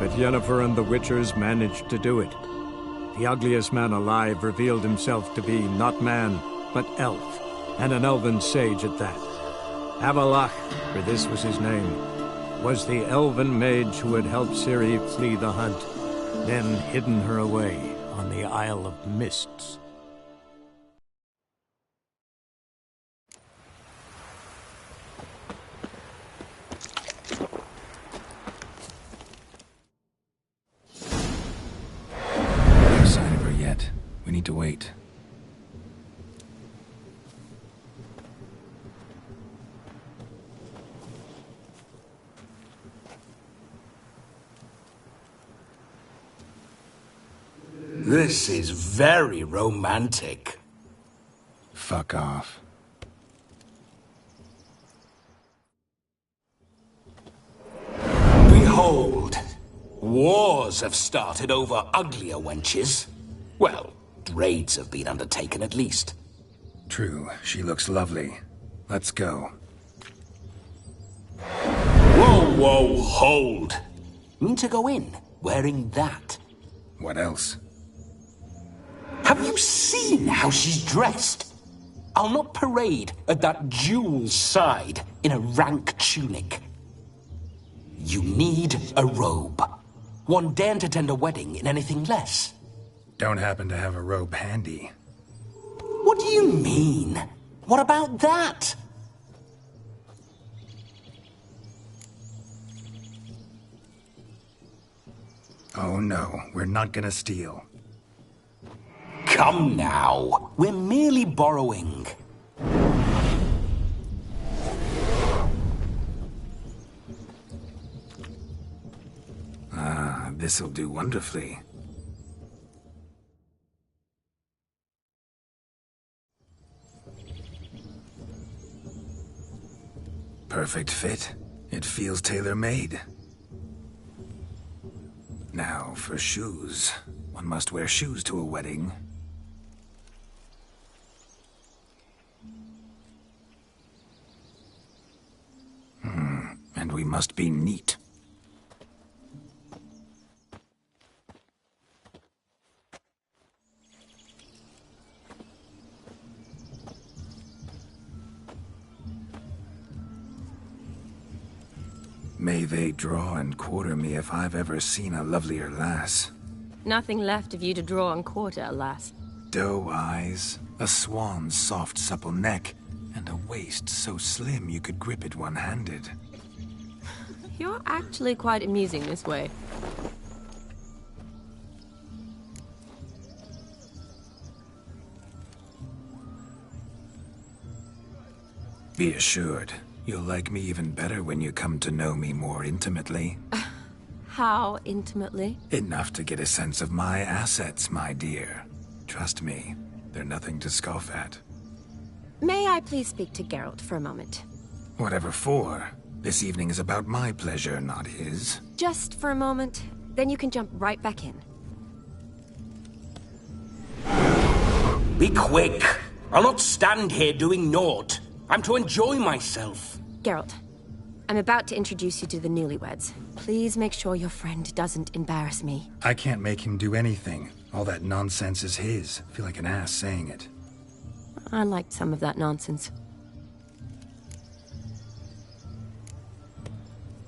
but Yennefer and the Witchers managed to do it. The ugliest man alive revealed himself to be not man, but elf, and an elven sage at that. Avalach, for this was his name, was the elven mage who had helped Ciri flee the hunt, then hidden her away on the Isle of Mists. No sign of her yet. We need to wait. This is very romantic. Fuck off. Behold, wars have started over uglier wenches. Well, raids have been undertaken at least. True, she looks lovely. Let's go. Whoa, whoa, hold. Mean to go in, wearing that. What else? Have you seen how she's dressed? I'll not parade at that jewel's side in a rank tunic. You need a robe. One daren't attend a wedding in anything less. Don't happen to have a robe handy. What do you mean? What about that? Oh no, we're not gonna steal. Come now, we're merely borrowing. Ah, this'll do wonderfully. Perfect fit. It feels tailor-made. Now, for shoes. One must wear shoes to a wedding. And we must be neat. May they draw and quarter me if I've ever seen a lovelier lass. Nothing left of you to draw and quarter, alas. Doe eyes, a swan's soft supple neck, and a waist so slim you could grip it one-handed. You're actually quite amusing this way. Be assured, you'll like me even better when you come to know me more intimately. How intimately? Enough to get a sense of my assets, my dear. Trust me, they're nothing to scoff at. May I please speak to Geralt for a moment? Whatever for. This evening is about my pleasure, not his. Just for a moment, then you can jump right back in. Be quick. I'll not stand here doing naught. I'm to enjoy myself. Geralt, I'm about to introduce you to the newlyweds. Please make sure your friend doesn't embarrass me. I can't make him do anything. All that nonsense is his. I feel like an ass saying it. I liked some of that nonsense.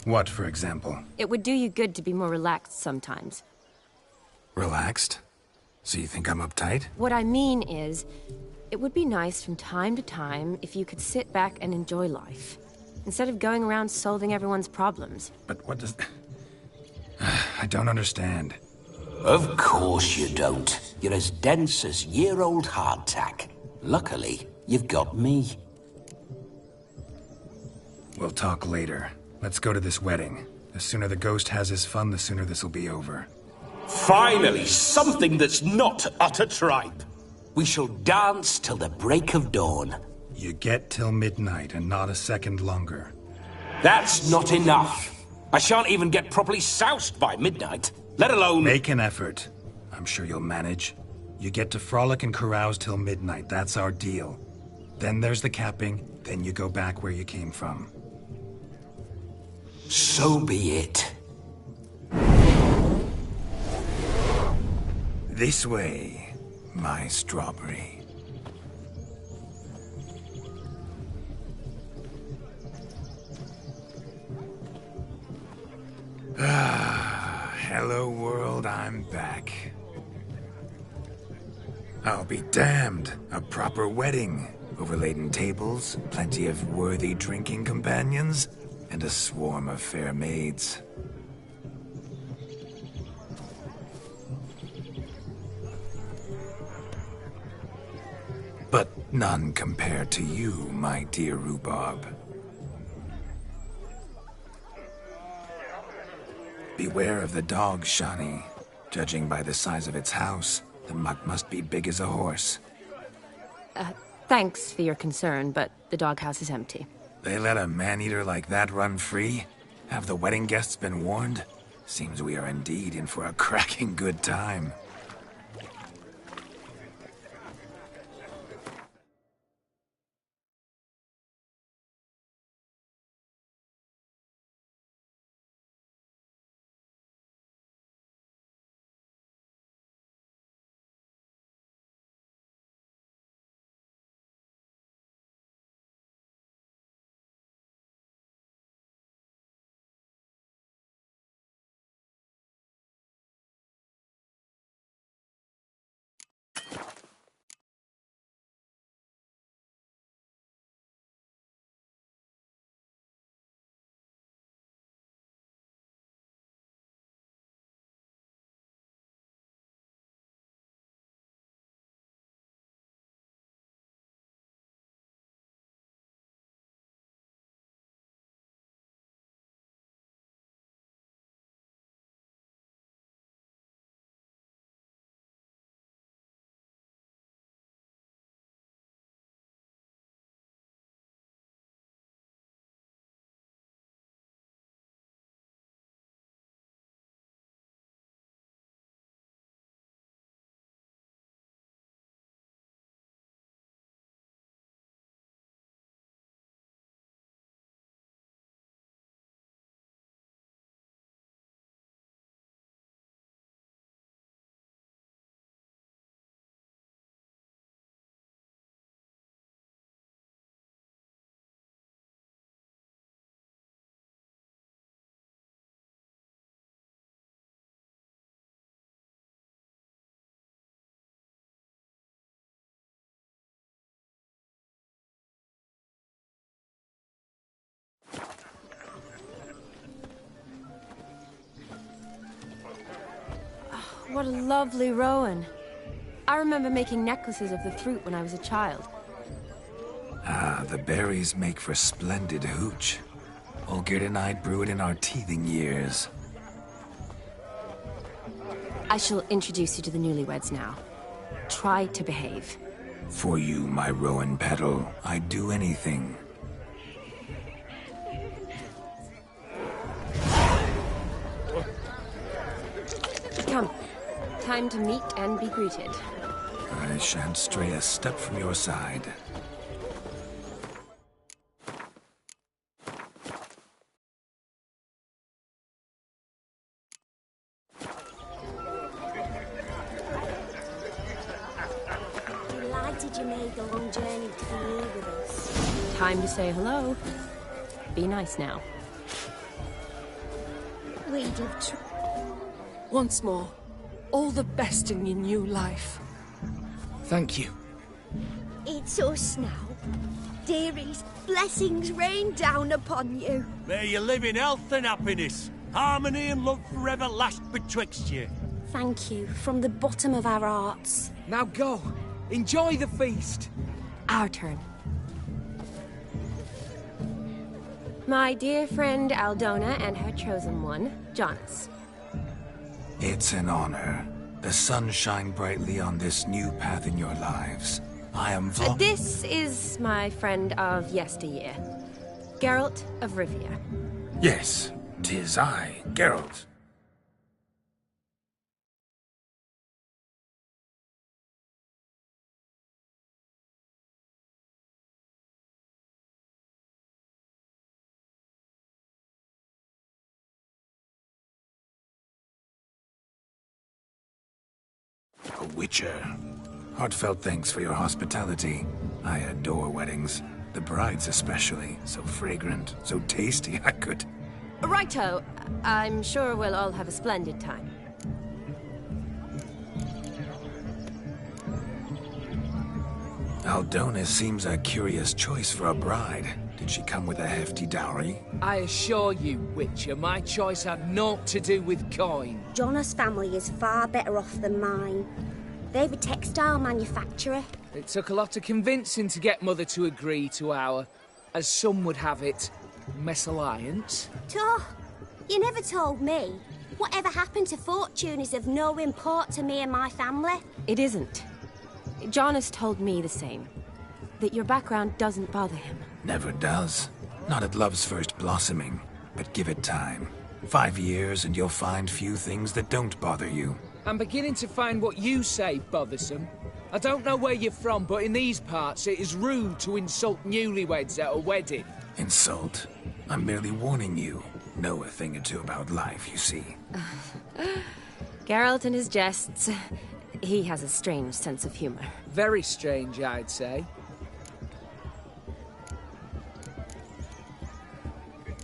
What, for example? It would do you good to be more relaxed sometimes. Relaxed? So you think I'm uptight? What I mean is, it would be nice from time to time if you could sit back and enjoy life, instead of going around solving everyone's problems. But what does... I don't understand. Of course you don't. You're as dense as year-old hardtack. Luckily, you've got me. We'll talk later. Let's go to this wedding. The sooner the ghost has his fun, the sooner this'll be over. Finally, something that's not utter tripe. We shall dance till the break of dawn. You get till midnight and not a second longer. That's not enough. I shan't even get properly soused by midnight, let alone... Make an effort. I'm sure you'll manage. You get to frolic and carouse till midnight. That's our deal. Then there's the capping, then you go back where you came from. So be it. This way, my strawberry. Hello world, I'm back. I'll be damned. A proper wedding. Overladen tables, plenty of worthy drinking companions, and a swarm of fair maids. But none compared to you, my dear Rhubarb. Beware of the dog, Shani. Judging by the size of its house, the mutt must be big as a horse. Thanks for your concern, but the doghouse is empty. They let a man-eater like that run free? Have the wedding guests been warned? Seems we are indeed in for a cracking good time. What a lovely rowan. I remember making necklaces of the fruit when I was a child. Ah, the berries make for splendid hooch. Olgerd and I brew it in our teething years. I shall introduce you to the newlyweds now. Try to behave. For you, my rowan petal, I'd do anything. Come. Time to meet and be greeted. I shan't stray a step from your side. Delighted you made the long journey to be here with us. Time to say hello. Be nice now. We'd have Once more, all the best in your new life. Thank you. It's us now. Dearies, blessings rain down upon you. May you live in health and happiness. Harmony and love forever last betwixt you. Thank you from the bottom of our hearts. Now go. Enjoy the feast. Our turn. My dear friend Aldona and her chosen one, Jonas. It's an honor. The sun shine brightly on this new path in your lives. I am This is my friend of yesteryear, Geralt of Rivia. Yes, 'tis I, Geralt. Witcher. Heartfelt thanks for your hospitality. I adore weddings. The brides especially. So fragrant, so tasty, I could... Righto. I'm sure we'll all have a splendid time. Aldona seems a curious choice for a bride. Did she come with a hefty dowry? I assure you, Witcher, my choice had naught to do with coin. Jonas' family is far better off than mine. They're a textile manufacturer. It took a lot of convincing to get Mother to agree to our, as some would have it, mesalliance. You never told me. Whatever happened to fortune is of no import to me and my family. It isn't. Jonas told me the same. That your background doesn't bother him. Never does. Not at love's first blossoming. But give it time. 5 years and you'll find few things that don't bother you. I'm beginning to find what you say bothersome. I don't know where you're from, but in these parts it is rude to insult newlyweds at a wedding. Insult? I'm merely warning you. Know a thing or two about life, you see. Geralt and his jests. He has a strange sense of humor. Very strange, I'd say.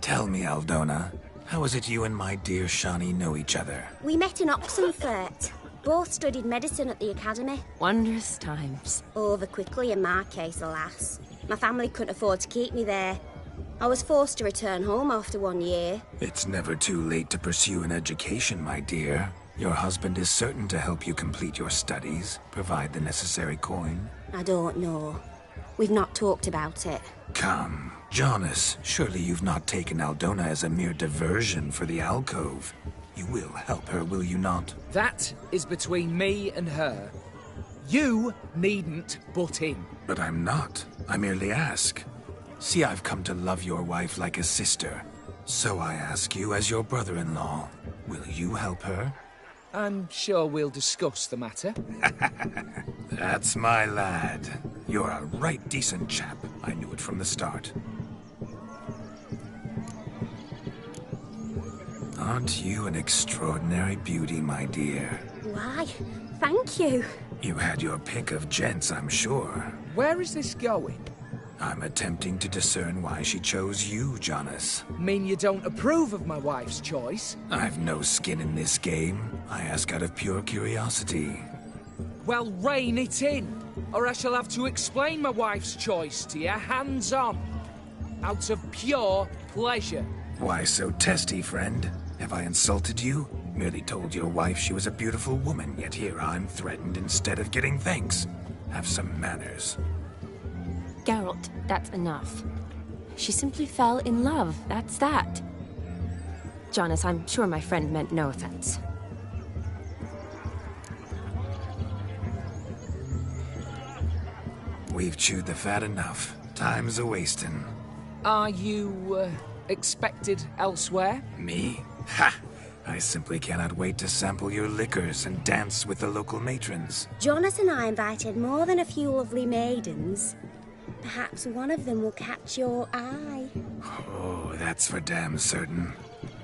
Tell me, Aldona, how is it you and my dear Shani know each other? We met in Oxenfurt. Both studied medicine at the academy. Wondrous times. Over quickly in my case, alas. My family couldn't afford to keep me there. I was forced to return home after 1 year. It's never too late to pursue an education, my dear. Your husband is certain to help you complete your studies, provide the necessary coin. I don't know. We've not talked about it. Come, Jonas, surely you've not taken Aldona as a mere diversion for the alcove. You will help her, will you not? That is between me and her. You needn't butt in. But I'm not. I merely ask. See, I've come to love your wife like a sister. So I ask you as your brother-in-law, will you help her? I'm sure we'll discuss the matter. That's my lad. You're a right decent chap. I knew it from the start. Aren't you an extraordinary beauty, my dear? Why, thank you. You had your pick of gents, I'm sure. Where is this going? I'm attempting to discern why she chose you, Jonas. Mean you don't approve of my wife's choice? I've no skin in this game. I ask out of pure curiosity. Well, rein it in, or I shall have to explain my wife's choice to you hands-on. Out of pure pleasure. Why so testy, friend? Have I insulted you? Merely told your wife she was a beautiful woman, yet here I'm threatened instead of getting thanks. Have some manners. Geralt, that's enough. She simply fell in love, that's that. Jonas, I'm sure my friend meant no offense. We've chewed the fat enough. Time's a-wasting. Are you, expected elsewhere? Me? Ha! I simply cannot wait to sample your liquors and dance with the local matrons. Jonas and I invited more than a few lovely maidens. Perhaps one of them will catch your eye. Oh, that's for damn certain.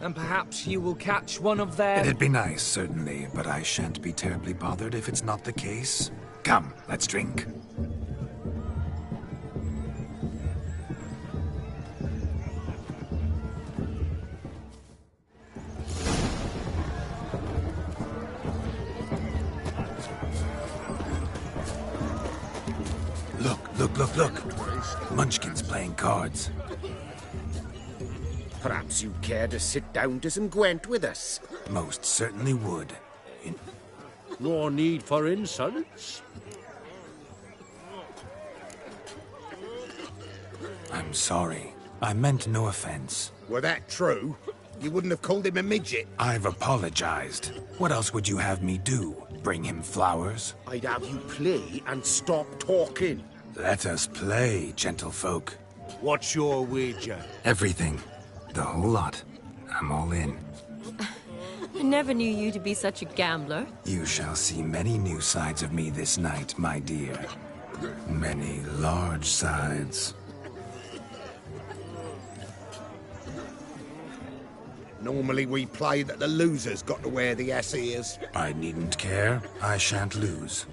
And perhaps you will catch one of their... It'd be nice, certainly, but I shan't be terribly bothered if it's not the case. Come, let's drink. Look. Munchkin's playing cards. Perhaps you'd care to sit down to some Gwent with us. Most certainly would. No need for insults. I'm sorry. I meant no offense. Were that true, you wouldn't have called him a midget. I've apologized. What else would you have me do? Bring him flowers? I'd have you play and stop talking. Let us play, gentlefolk. What's your wager? Everything. The whole lot. I'm all in. I never knew you to be such a gambler. You shall see many new sides of me this night, my dear. Many large sides. Normally we play that the loser's got to wear the ass ears. I needn't care. I shan't lose.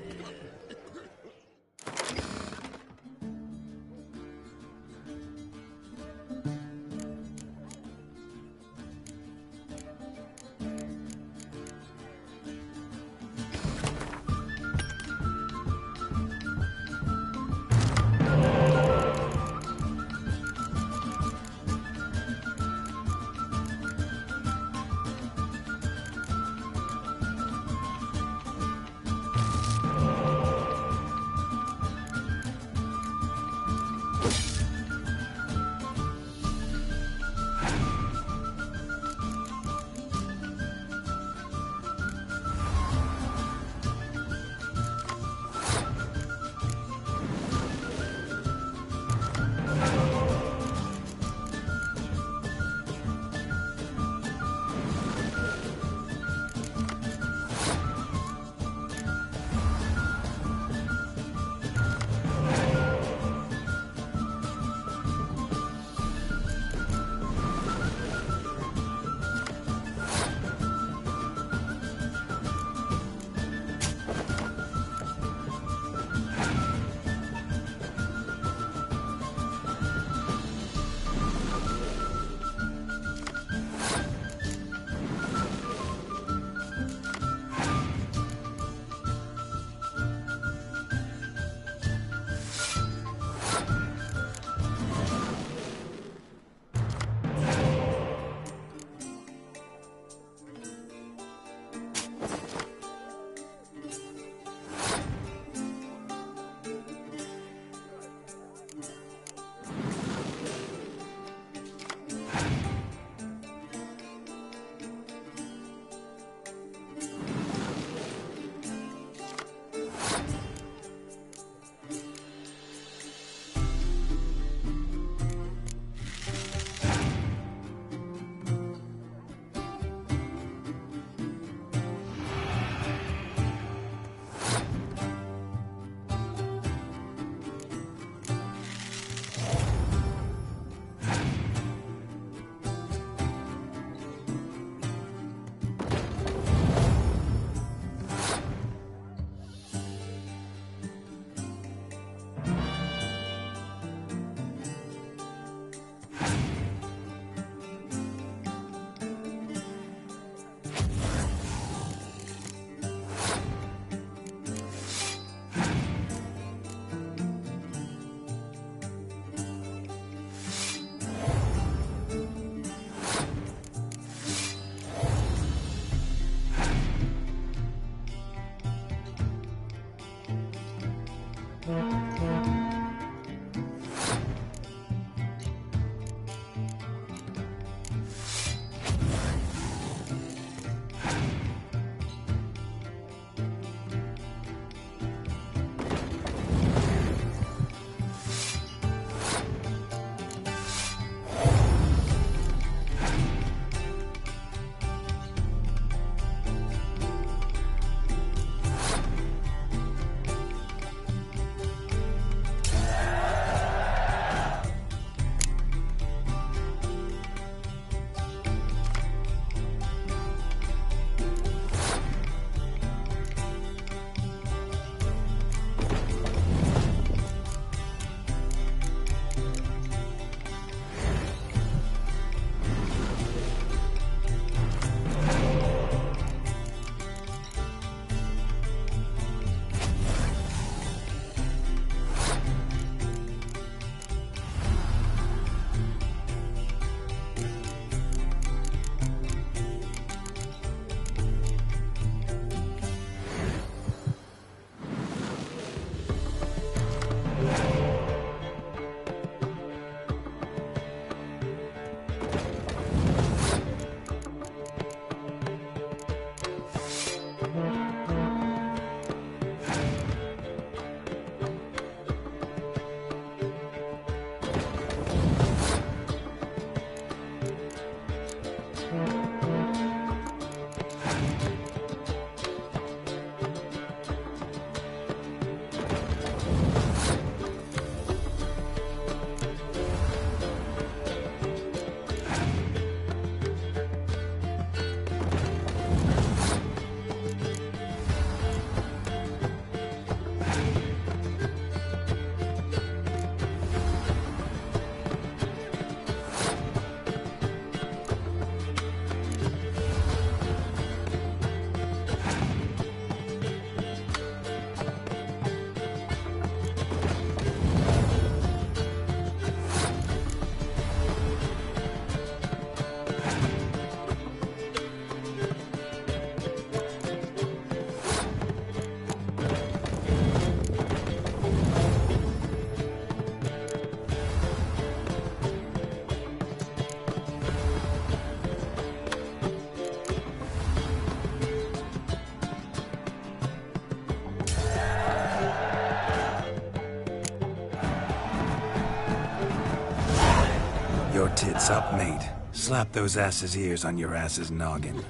Sup, mate? Slap those asses' ears on your ass's noggin.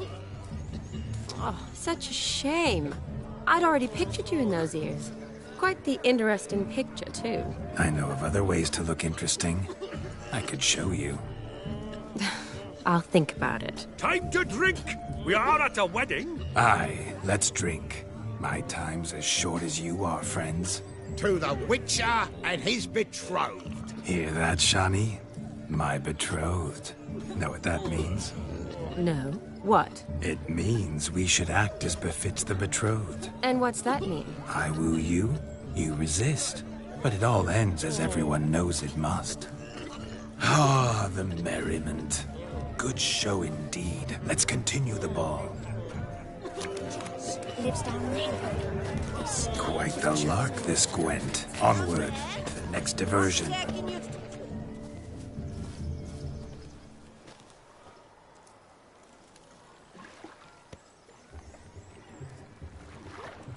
Oh, such a shame. I'd already pictured you in those ears. Quite the interesting picture, too. I know of other ways to look interesting. I could show you. I'll think about it. Time to drink! We are at a wedding! Aye, let's drink. My time's as short as you are, friends. To the Witcher and his betrothed. Hear that, Shani? My betrothed. Know what that means? No. What? It means we should act as befits the betrothed. And what's that mean? I woo you, you resist. But it all ends as everyone knows it must. Ah, the merriment. Good show indeed. Let's continue the ball. Lives down there. Quite the lark, this Gwent. Onward to the next diversion.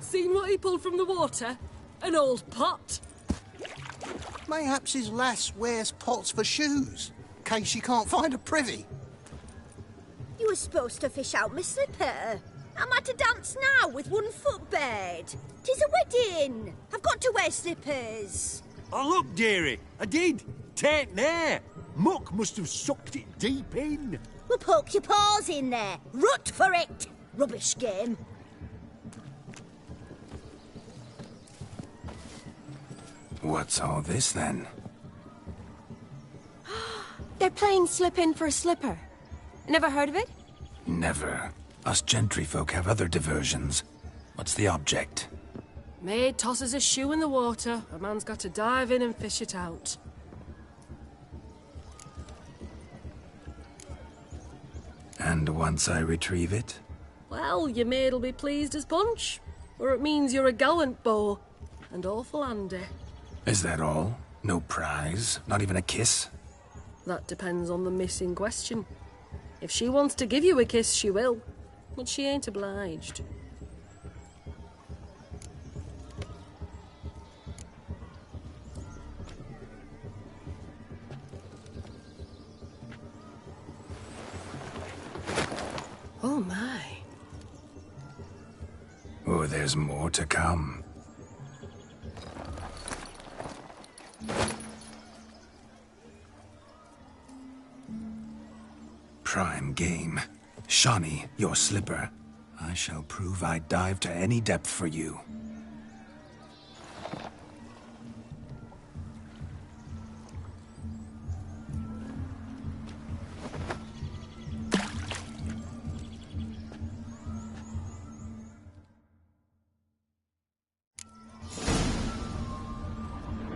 Seen what he pulled from the water? An old pot. Mayhaps his lass wears pots for shoes, in case she can't find a privy. You were supposed to fish out my slipper. I'm at to dance now with one foot bared. 'Tis a wedding. I've got to wear slippers. Oh, look, dearie, I did. Tain't there. Muck must have sucked it deep in. Well, poke your paws in there. Rut for it. Rubbish game. What's all this, then? They're playing slip in for a slipper. Never heard of it? Never. Us gentry folk have other diversions. What's the object? Maid tosses a shoe in the water. A man's got to dive in and fish it out. And once I retrieve it? Well, your maid'll be pleased as punch. Or it means you're a gallant beau. And awful handy. Is that all? No prize? Not even a kiss? That depends on the miss in question. If she wants to give you a kiss, she will. But she ain't obliged. Oh my. Oh, there's more to come. Prime game. Shawnee, your slipper. I shall prove I dive to any depth for you.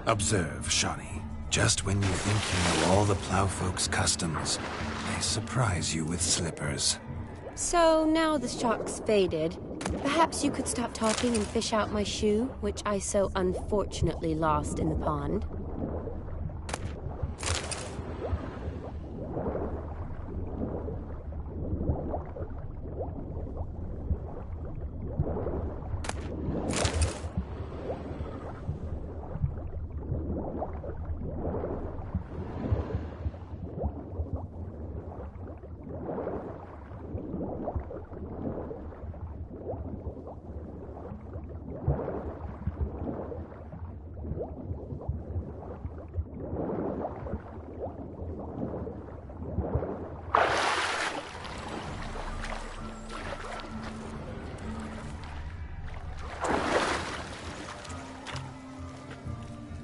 Observe, Shawnee. Just when you think you know all the plowfolk's customs, they surprise you with slippers. So now the shock's faded. Perhaps you could stop talking and fish out my shoe, which I so unfortunately lost in the pond.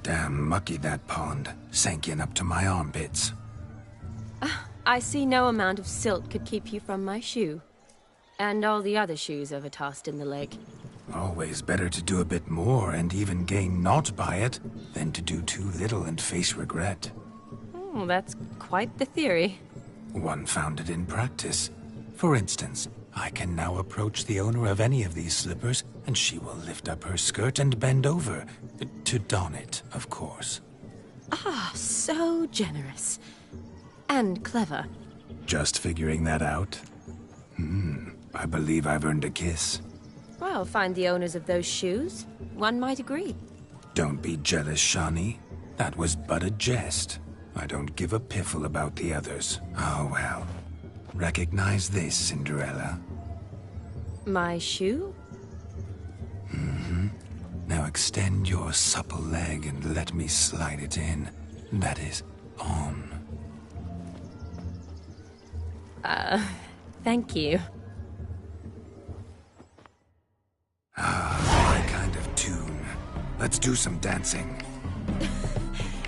Damn mucky, that pond. Sank in up to my armpits. I see no amount of silt could keep you from my shoe. And all the other shoes ever tossed in the lake. Always better to do a bit more and even gain naught by it than to do too little and face regret. Oh, that's quite the theory. One founded in practice. For instance, I can now approach the owner of any of these slippers, and she will lift up her skirt and bend over. To don it, of course. Ah, so generous. And clever. Just figuring that out? I believe I've earned a kiss. Well, find the owners of those shoes. One might agree. Don't be jealous, Shawnee. That was but a jest. I don't give a piffle about the others. Oh well. Recognize this, Cinderella? My shoe? Now extend your supple leg and let me slide it in. That is, on. Thank you. My kind of tune. Let's do some dancing.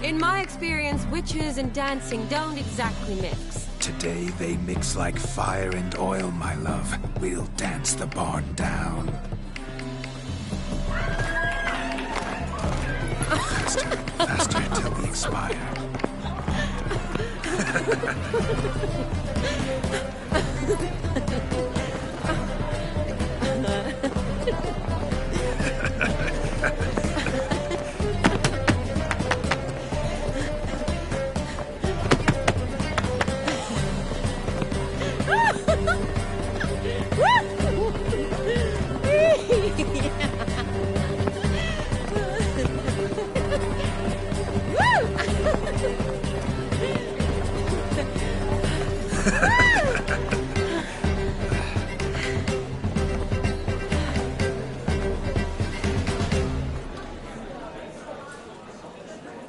In my experience, witches and dancing don't exactly mix. Today they mix like fire and oil, my love. We'll dance the barn down. Faster, faster till we expire.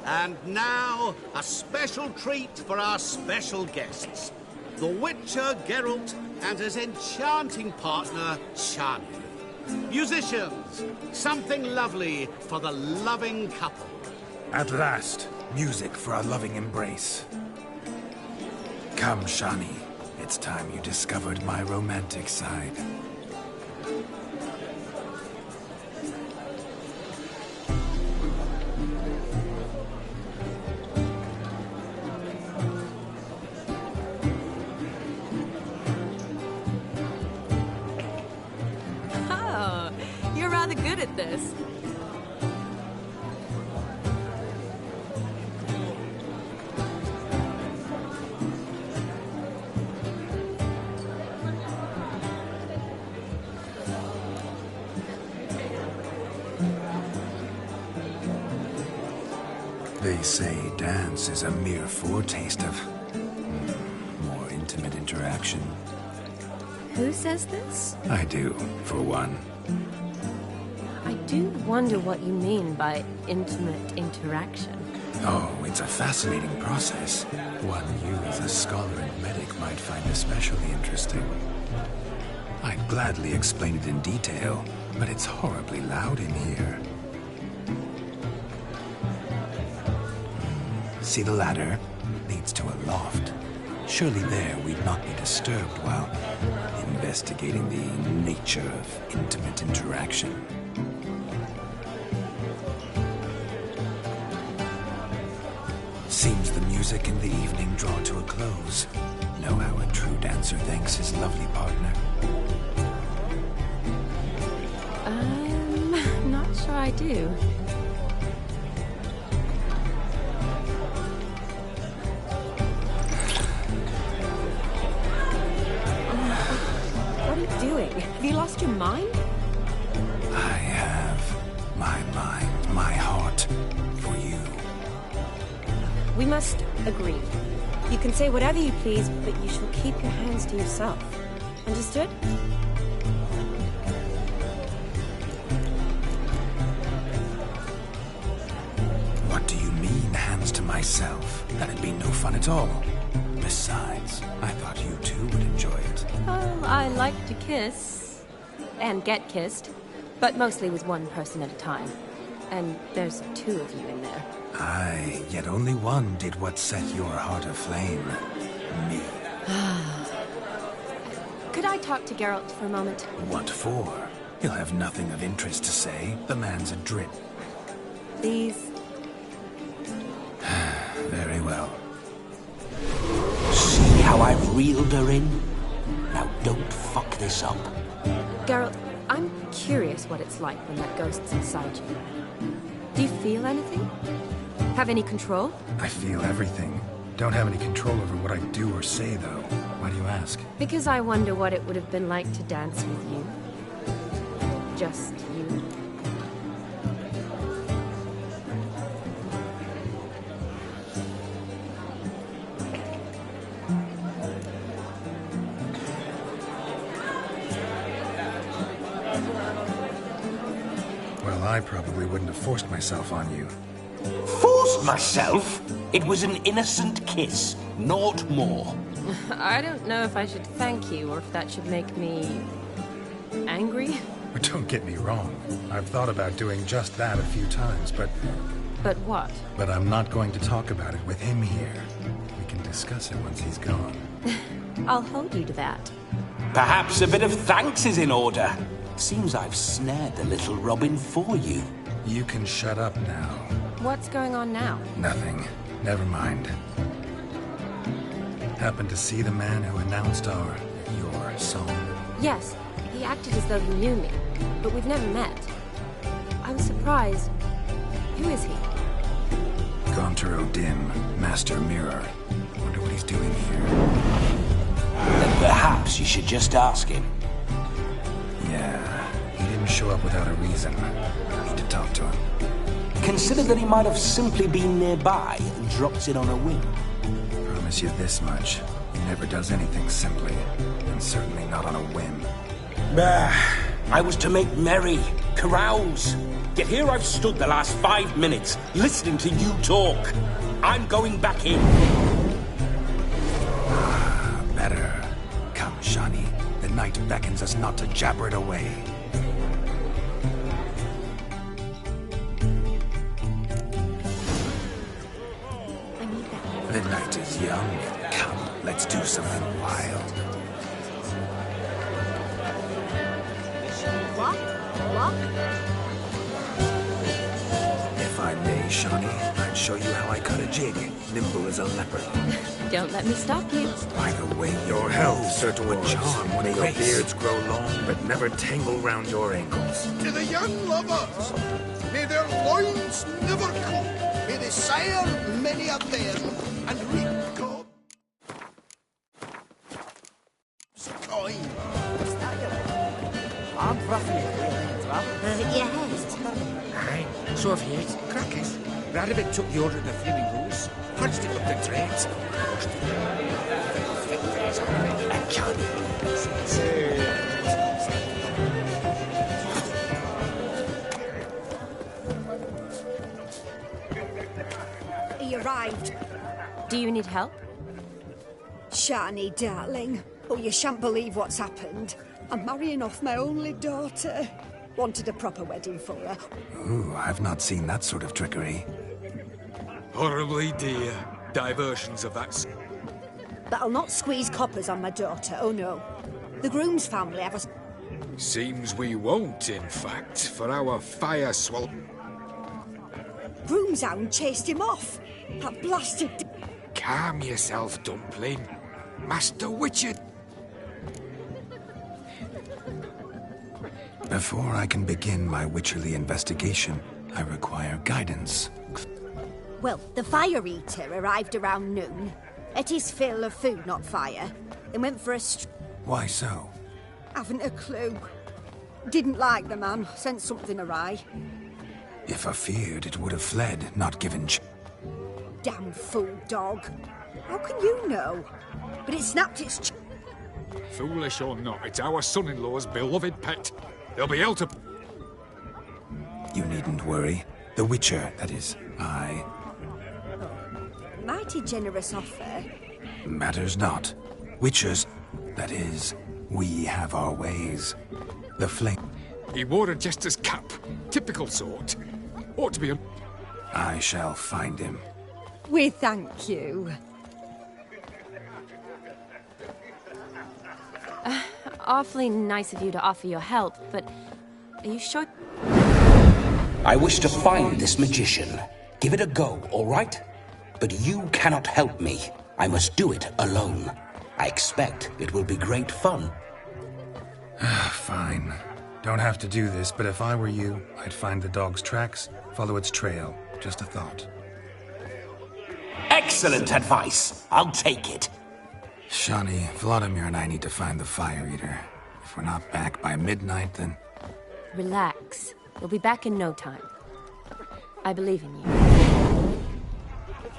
And now, a special treat for our special guests. The Witcher Geralt and his enchanting partner, Shani. Musicians, something lovely for the loving couple. At last, music for our loving embrace. Come, Shani. It's time you discovered my romantic side. Oh, you're rather good at this. They say dance is a mere foretaste of more intimate interaction. Who says this? I do, for one. I do wonder what you mean by intimate interaction. Oh, it's a fascinating process. One you as a scholar and medic might find especially interesting. I'd gladly explain it in detail, but it's horribly loud in here. See the ladder? Leads to a loft. Surely there we'd not be disturbed while investigating the nature of intimate interaction. Seems the music in the evening draw to a close. Know how a true dancer thanks his lovely partner. Not sure I do. What are you doing? Have you lost your mind? I have my mind, my heart for you. We must agree. You can say whatever you please, but you shall keep your hands to yourself. Understood? What do you mean, hands to myself? That'd be no fun at all. Besides, I thought you two would enjoy it. Well, I like to kiss. And get kissed. But mostly with one person at a time. And there's two of you in there. Aye, yet only one did what set your heart aflame. Me. Could I talk to Geralt for a moment? What for? He'll have nothing of interest to say. The man's a drip. Please? Very well. See how I've reeled her in? Now don't fuck this up. Geralt, I'm curious what it's like when that ghost's inside you. Do you feel anything? Have any control? I feel everything. Don't have any control over what I do or say, though. Why do you ask? Because I wonder what it would have been like to dance with you. Just you. I probably wouldn't have forced myself on you. Forced myself? It was an innocent kiss, naught more. I don't know if I should thank you or if that should make me... angry? But don't get me wrong. I've thought about doing just that a few times, but... But what? But I'm not going to talk about it with him here. We can discuss it once he's gone. I'll hold you to that. Perhaps a bit of thanks is in order. Seems I've snared the little Robin for you. You can shut up now. What's going on now? Nothing. Never mind. Happened to see the man who announced your song? Yes, he acted as though he knew me, but we've never met. I was surprised. Who is he? Gaunter Dim, Master Mirror. Wonder what he's doing here. Then perhaps you should just ask him. Yeah, he didn't show up without a reason. I need to talk to him. Consider that he might have simply been nearby and dropped in on a whim. Promise you this much. He never does anything simply, and certainly not on a whim. I was to make merry, carouse. Yet here I've stood the last 5 minutes, listening to you talk. I'm going back in. Better. Come, Shani. The night beckons us not to jabber it away. The night is young. Come, let's do something wild. What? If I may, Shani, I'd show you how I cut a jig, nimble as a leopard. Don't let me stop you. By the way, your health's sure to a charm. May your beards grow long, but never tangle round your ankles. To the young lovers, may their loins never cope. May they sire many a bairn and reap God. I'm roughly Yes. Aye, so have you. Crackers. Radibit took the order of the flaming rules, punched it up the dreads. He arrived. Do you need help? Shani, darling. Oh, you shan't believe what's happened. I'm marrying off my only daughter. Wanted a proper wedding for her. Ooh, I've not seen that sort of trickery. Horribly dear diversions of that. But I'll not squeeze coppers on my daughter, oh no. The groom's family have a... Seems we won't, in fact, for our fire swallow. Groom's hound chased him off. That blasted... Calm yourself, Dumpling. Master Witcher. Before I can begin my witcherly investigation, I require guidance. Well, the fire eater arrived around noon. Ate his fill of food, not fire. Then went for a Why so? Haven't a clue. Didn't like the man. Sent something awry. If I feared, it would have fled, not given Damn fool dog. How can you know? But it snapped its Foolish or not, it's our son-in-law's beloved pet. They'll be able to... You needn't worry. The Witcher, that is, I... Mighty generous offer. Matters not. Witchers, that is, we have our ways. The flame... He wore a jester's cap. Typical sort. Ought to be a... I shall find him. We thank you. Awfully nice of you to offer your help, but are you sure? I wish to find this magician. Give it a go, all right? But you cannot help me. I must do it alone. I expect it will be great fun. Fine. Don't have to do this, but if I were you, I'd find the dog's tracks, follow its trail. Just a thought. Excellent advice. I'll take it. Shani, Vladimir and I need to find the fire eater. If we're not back by midnight, then... Relax. We'll be back in no time. I believe in you.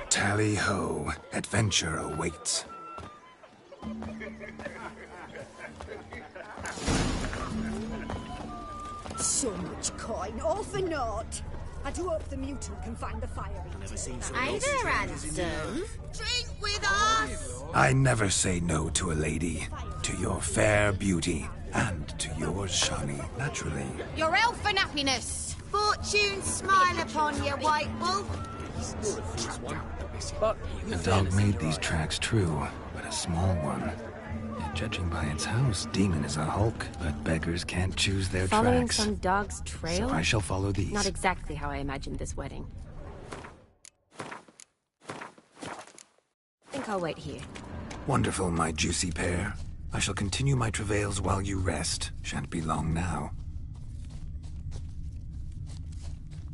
Tally-ho. Adventure awaits. So much coin, all for naught. I do hope the mutant can find the fire eater. Hi there, handsome. Drink with us! I never say no to a lady, to your fair beauty, and to yours, Shani, naturally. Your elfin happiness. Fortune smile upon you, white wolf. A dog made these tracks true, but a small one. Judging by its house, Demon is a hulk, but beggars can't choose their Following tracks. some dog's trail? So I shall follow these. Not exactly how I imagined this wedding. Think I'll wait here. Wonderful, my juicy pair. I shall continue my travails while you rest. Shan't be long now.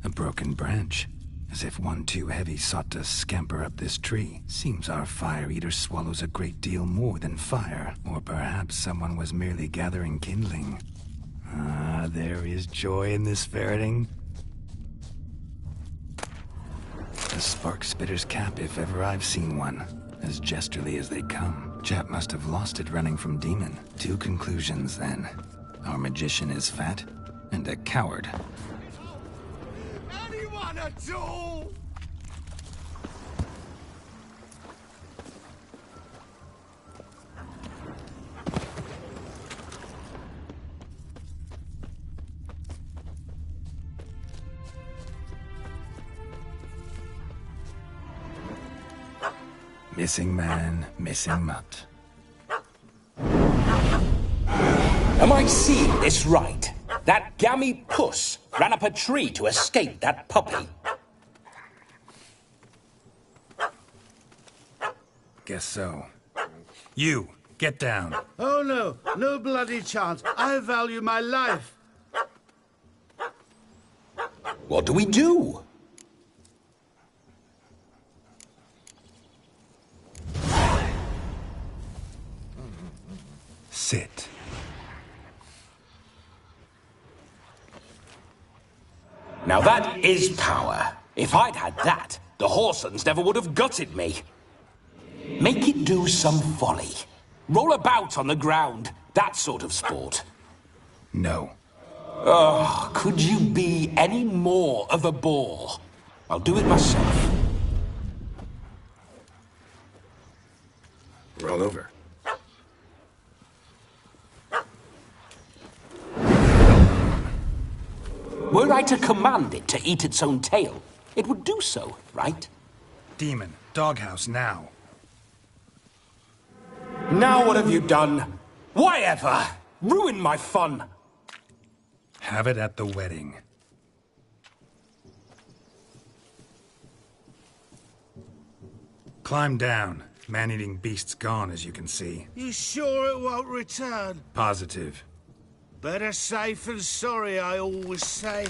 A broken branch. As if one too heavy sought to scamper up this tree. Seems our fire eater swallows a great deal more than fire. Or perhaps someone was merely gathering kindling. Ah, there is joy in this ferreting. A spark spitter's cap if ever I've seen one. As jesterly as they come. Chap must have lost it running from Demon. Two conclusions then. Our magician is fat, and a coward. Anyone at all? Missing man, missing mutt. Am I seeing this right? That gammy puss ran up a tree to escape that puppy. Guess so. You, get down. Oh no, no bloody chance. I value my life. What do we do? Sit. Now that is power. If I'd had that, the Horsons never would have gutted me. Make it do some folly. Roll about on the ground. That sort of sport. No. Oh, could you be any more of a bore? I'll do it myself. Roll over. Were I to command it to eat its own tail, it would do so, right? Demon, doghouse now. Now what have you done? Why ever? Ruin my fun. Have it at the wedding. Climb down. Man-eating beast's gone, as you can see. You sure it won't return? Positive. Better safe than sorry, I always say.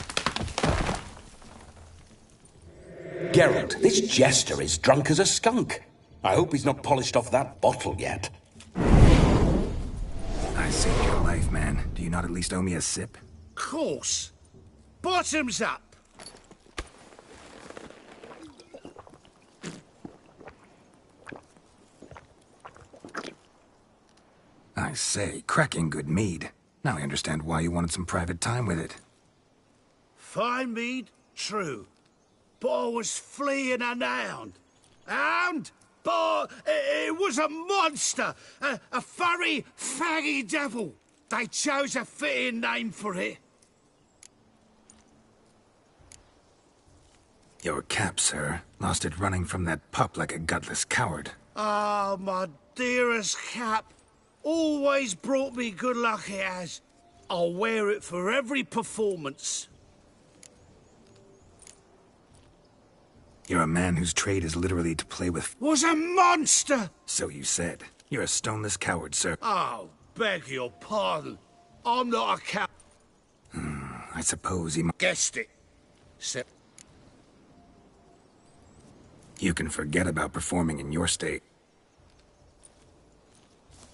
Geralt, this jester is drunk as a skunk. I hope he's not polished off that bottle yet. I saved your life, man. Do you not at least owe me a sip? Course. Bottoms up. I say, cracking good mead. Now I understand why you wanted some private time with it. Fine mead, true. But I was fleeing a hound. Hound? But it was a monster. A furry, faggy devil. They chose a fitting name for it. Your cap, sir. Lost it running from that pup like a gutless coward. Ah, my dearest cap. Always brought me good luck it has. I'll wear it for every performance. You're a man whose trade is literally to play with... Was a monster! So you said. You're a stoneless coward, sir. Oh, beg your pardon. I'm not a coward. I suppose he... Guessed it. You can forget about performing in your state.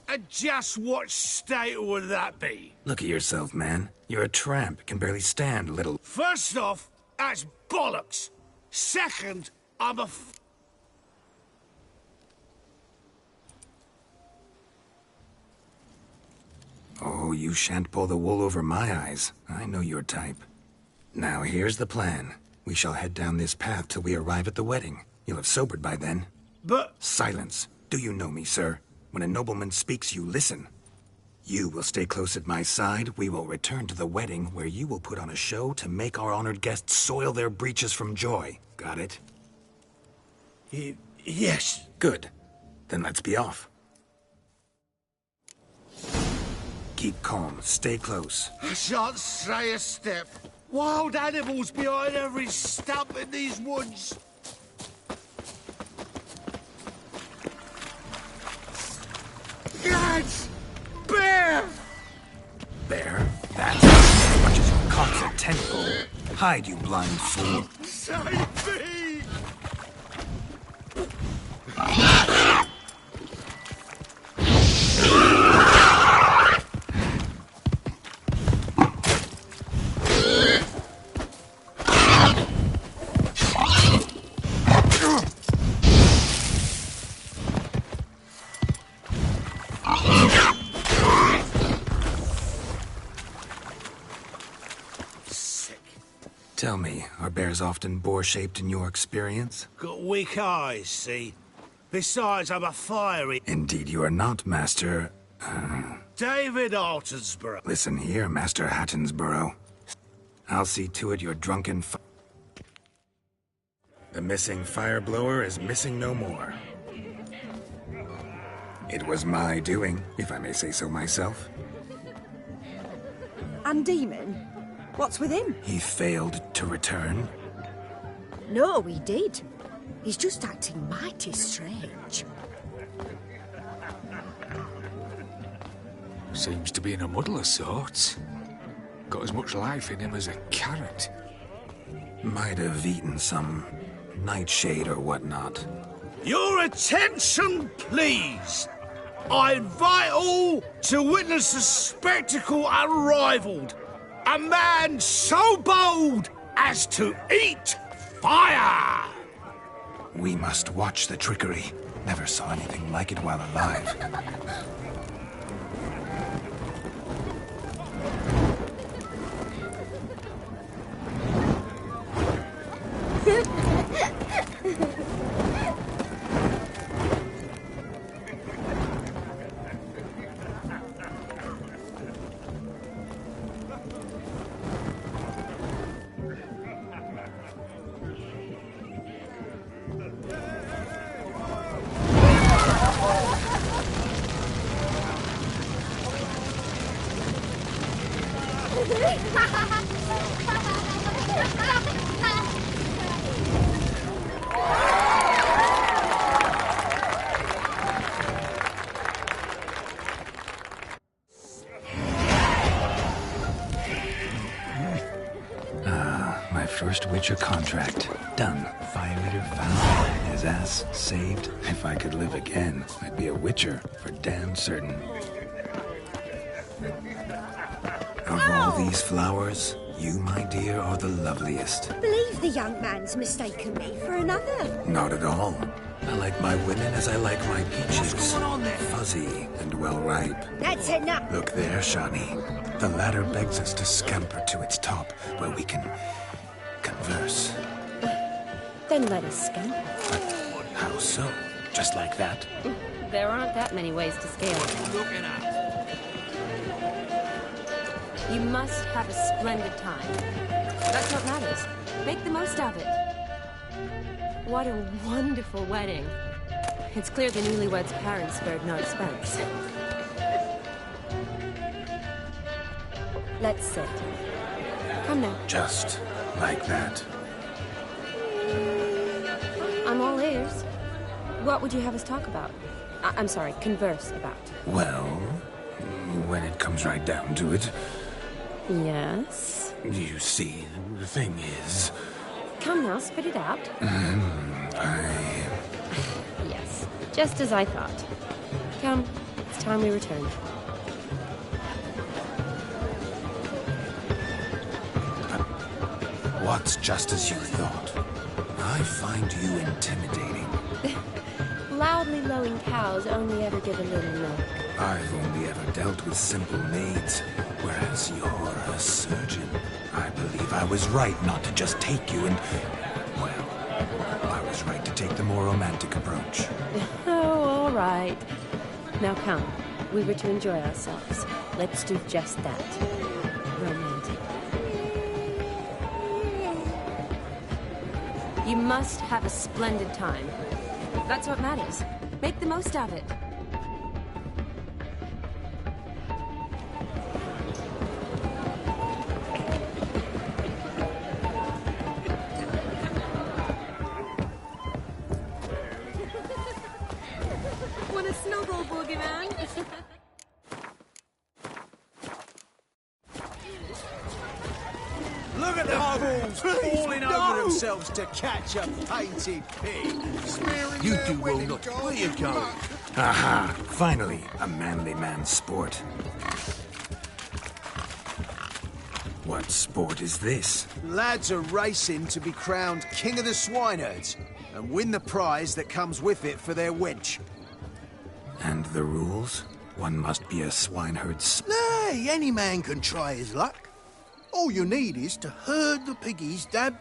And just what state would that be? Look at yourself, man. You're a tramp, can barely stand, little... First off, that's bollocks. Second, I'm a Oh, you shan't pull the wool over my eyes. I know your type. Now, here's the plan. We shall head down this path till we arrive at the wedding. You'll have sobered by then. But... Silence. Do you know me, sir? When a nobleman speaks, you listen. You will stay close at my side. We will return to the wedding, where you will put on a show to make our honored guests soil their breeches from joy. Got it? Yes. Good. Then let's be off. Keep calm. Stay close. I shan't stray a step. Wild animals behind every stump in these woods. Lads! Bear! Bear? That's as much as your cock's a tentpole. Hide, you blind fool. Save me! Tell me, are bears often boar-shaped in your experience? Got weak eyes, see? Besides, I'm a fiery... Indeed you are not, Master... David Altonsborough. Listen here, Master Hattonsborough. I'll see to it you're drunken The missing fire blower is missing no more. It was my doing, if I may say so myself. And Demon? What's with him? He failed to return. No, he did. He's just acting mighty strange. Seems to be in a muddle of sorts. Got as much life in him as a carrot. Might have eaten some nightshade or whatnot. Your attention, please! I invite all to witness a spectacle unrivaled. A man so bold as to eat fire! We must watch the trickery. Never saw anything like it while alive. My first Witcher contract. Done. Fire eater found. His ass saved. If I could live again, I'd be a Witcher for damn certain. Of all these flowers, you, my dear, are the loveliest. I believe the young man's mistaken me for another. Not at all. I like my women as I like my peaches. What's going on there? Fuzzy and well ripe. That's enough. Look there, Shani. The ladder begs us to scamper to its top, where we can converse. Then let us scamper. How so? Just like that? There aren't that many ways to scale. Looking at. You must have a splendid time. That's what matters. Make the most of it. What a wonderful wedding. It's clear the newlyweds' parents spared no expense. Let's sit. Come now. Just like that. I'm all ears. What would you have us talk about? I'm sorry, converse about. Well, when it comes right down to it, Yes? you see, the thing is... Come now, spit it out. Yes, just as I thought. Come, it's time we return. What's just as you thought? I find you intimidating. Loudly lowing cows only ever give a little milk. I've only ever dealt with simple maids, whereas you're a surgeon. I believe I was right not to just take you and... well, I was right to take the more romantic approach. Oh, all right. Now come. We were to enjoy ourselves. Let's do just that. Romantic. You must have a splendid time. That's what matters. Make the most of it. Want a snuggle, boogeyman? Look at the fools falling over themselves to catch a painted pig. You do well not. Where you going? Aha! Finally, a manly man's sport. What sport is this? Lads are racing to be crowned King of the Swineherds and win the prize that comes with it for their wench. And the rules? One must be a swineherd. Nay, any man can try his luck. All you need is to herd the piggies, Dab.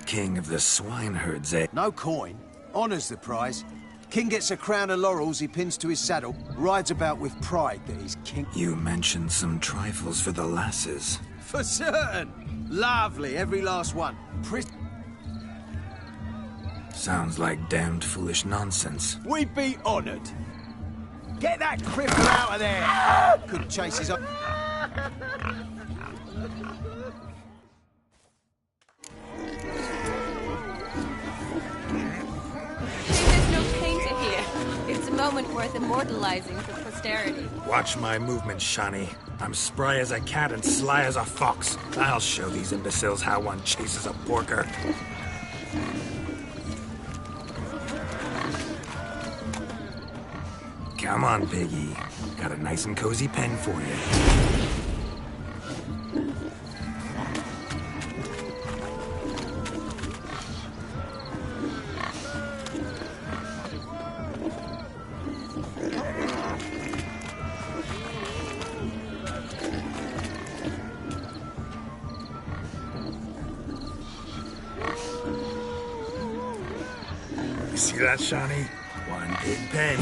King of the swineherds, eh? No coin. Honours the prize. King gets a crown of laurels he pins to his saddle, rides about with pride that he's king. You mentioned some trifles for the lasses. For certain. Lovely, every last one. Sounds like damned foolish nonsense. We'd be honoured. Get that cripple out of there! Couldn't chase his up. There's no painter here. It's a moment worth immortalizing for posterity. Watch my movements, Shani. I'm spry as a cat and sly as a fox. I'll show these imbeciles how one chases a porker. Come on, piggy. Got a nice and cozy pen for you. You see that, Shani? One big pen.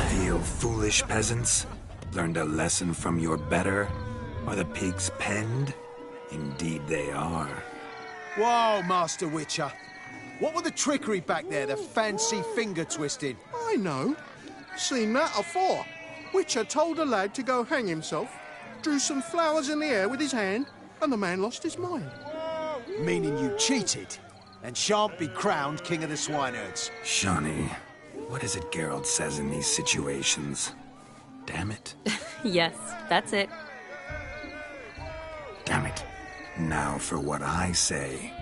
Feel foolish, peasants? Learned a lesson from your better? Are the pigs penned? Indeed they are. Whoa, Master Witcher. What were the trickery back there, the fancy finger twisting? I know. Seen that afore. Witcher told a lad to go hang himself, drew some flowers in the air with his hand, and the man lost his mind. Meaning you cheated, and shan't be crowned King of the Swineherds. Shani, what is it Geralt says in these situations? Damn it. Yes, that's it. Damn it. Now for what I say.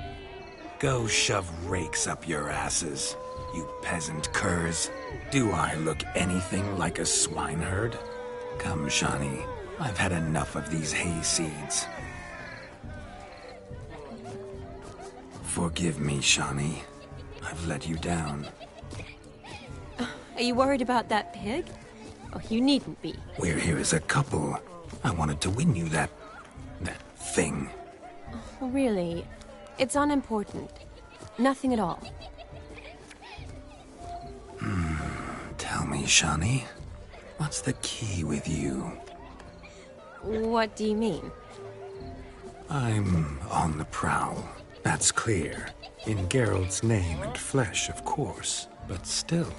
Go shove rakes up your asses, you peasant curs. Do I look anything like a swineherd? Come, Shani. I've had enough of these hayseeds. Forgive me, Shani. I've let you down. Are you worried about that pig? Oh, you needn't be. We're here as a couple. I wanted to win you that thing. Oh, really? It's unimportant. Nothing at all. Tell me, Shani. What's the key with you? What do you mean? I'm on the prowl. That's clear. In Geralt's name and flesh, of course. But still.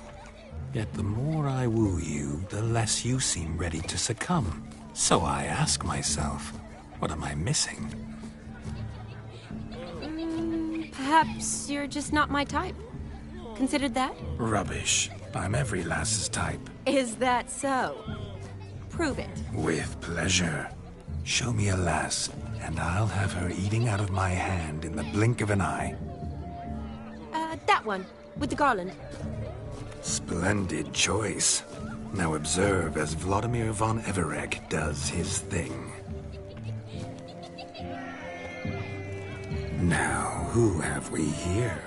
Yet the more I woo you, the less you seem ready to succumb. So I ask myself, what am I missing? Perhaps you're just not my type. Considered that? Rubbish. I'm every lass's type. Is that so? Prove it. With pleasure. Show me a lass, and I'll have her eating out of my hand in the blink of an eye. That one, with the garland. Splendid choice. Now observe as Vladimir von Everek does his thing. Now, who have we here?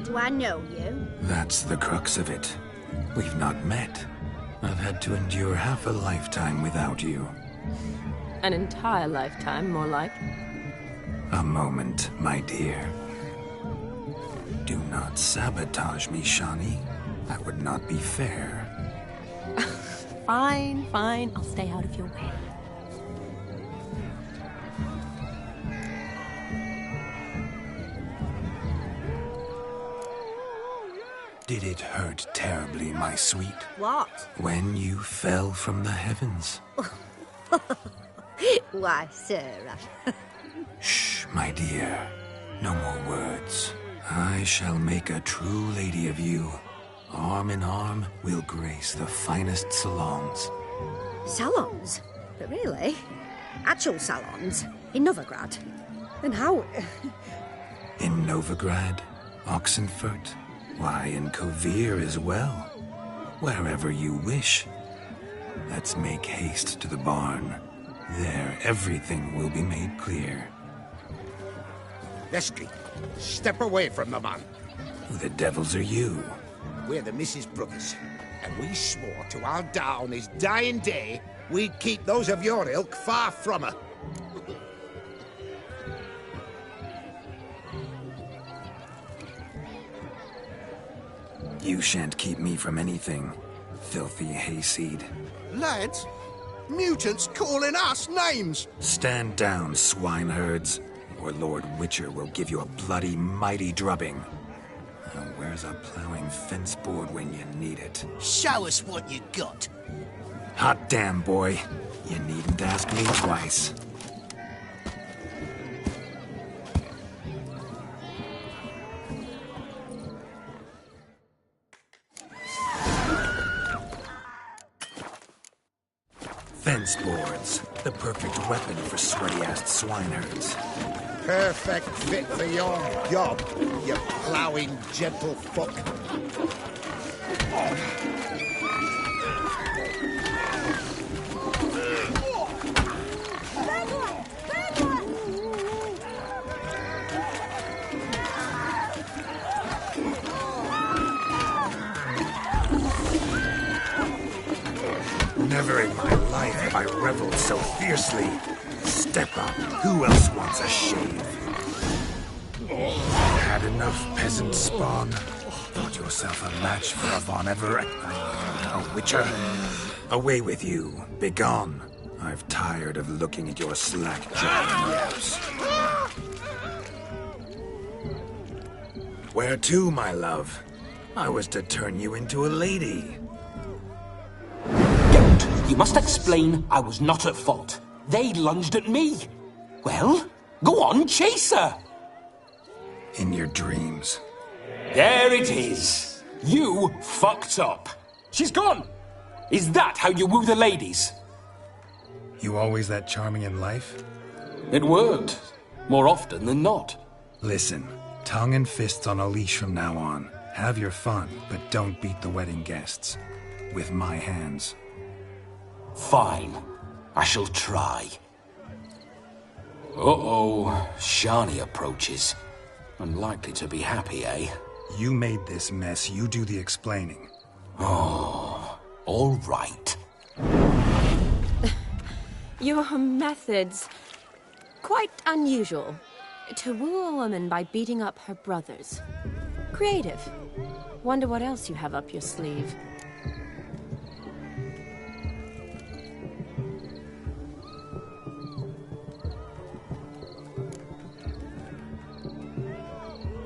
Do I know you? That's the crux of it. We've not met. I've had to endure half a lifetime without you. An entire lifetime, more like. A moment, my dear. Do not sabotage me, Shani. That would not be fair. Fine, fine. I'll stay out of your way. Did it hurt terribly, my sweet? What? When you fell from the heavens? Why, Sarah. Shh, my dear. No more words. I shall make a true lady of you. Arm in arm, we'll grace the finest salons. Salons? But really? Actual salons? In Novigrad? And how... In Novigrad, Oxenfurt, why, in Kovir as well. Wherever you wish. Let's make haste to the barn. There, everything will be made clear. Lesky, step away from the man. Who the devils are you? We're the Mrs. Brothers, and we swore to our da on his dying day we'd keep those of your ilk far from her. You shan't keep me from anything, filthy hayseed. Lads, mutants calling us names! Stand down, swineherds, or Lord Witcher will give you a bloody mighty drubbing. Now, where's a plowing fence board when you need it? Show us what you got. Hot damn, boy. You needn't ask me twice. Fence boards. The perfect weapon for sweaty-assed swineherds. Perfect fit for your job, you ploughing gentle fuck. Never in my life have I reveled so fiercely. Step up. Who else wants a shave? Had enough, peasant spawn. Thought yourself a match for a Von Everett. A Witcher. Away with you. Begone. I've tired of looking at your slack-jawed yaps. Where to, my love? I was to turn you into a lady. You must explain I was not at fault. They lunged at me. Well, go on, chase her. In your dreams. There it is. You fucked up. She's gone. Is that how you woo the ladies? You always that charming in life? It worked. More often than not. Listen, tongue and fists on a leash from now on. Have your fun, but don't beat the wedding guests. With my hands. Fine. I shall try. Uh-oh. Shani approaches. Unlikely to be happy, eh? You made this mess. You do the explaining. Oh, all right. Your methods... quite unusual. To woo a woman by beating up her brothers. Creative. Wonder what else you have up your sleeve.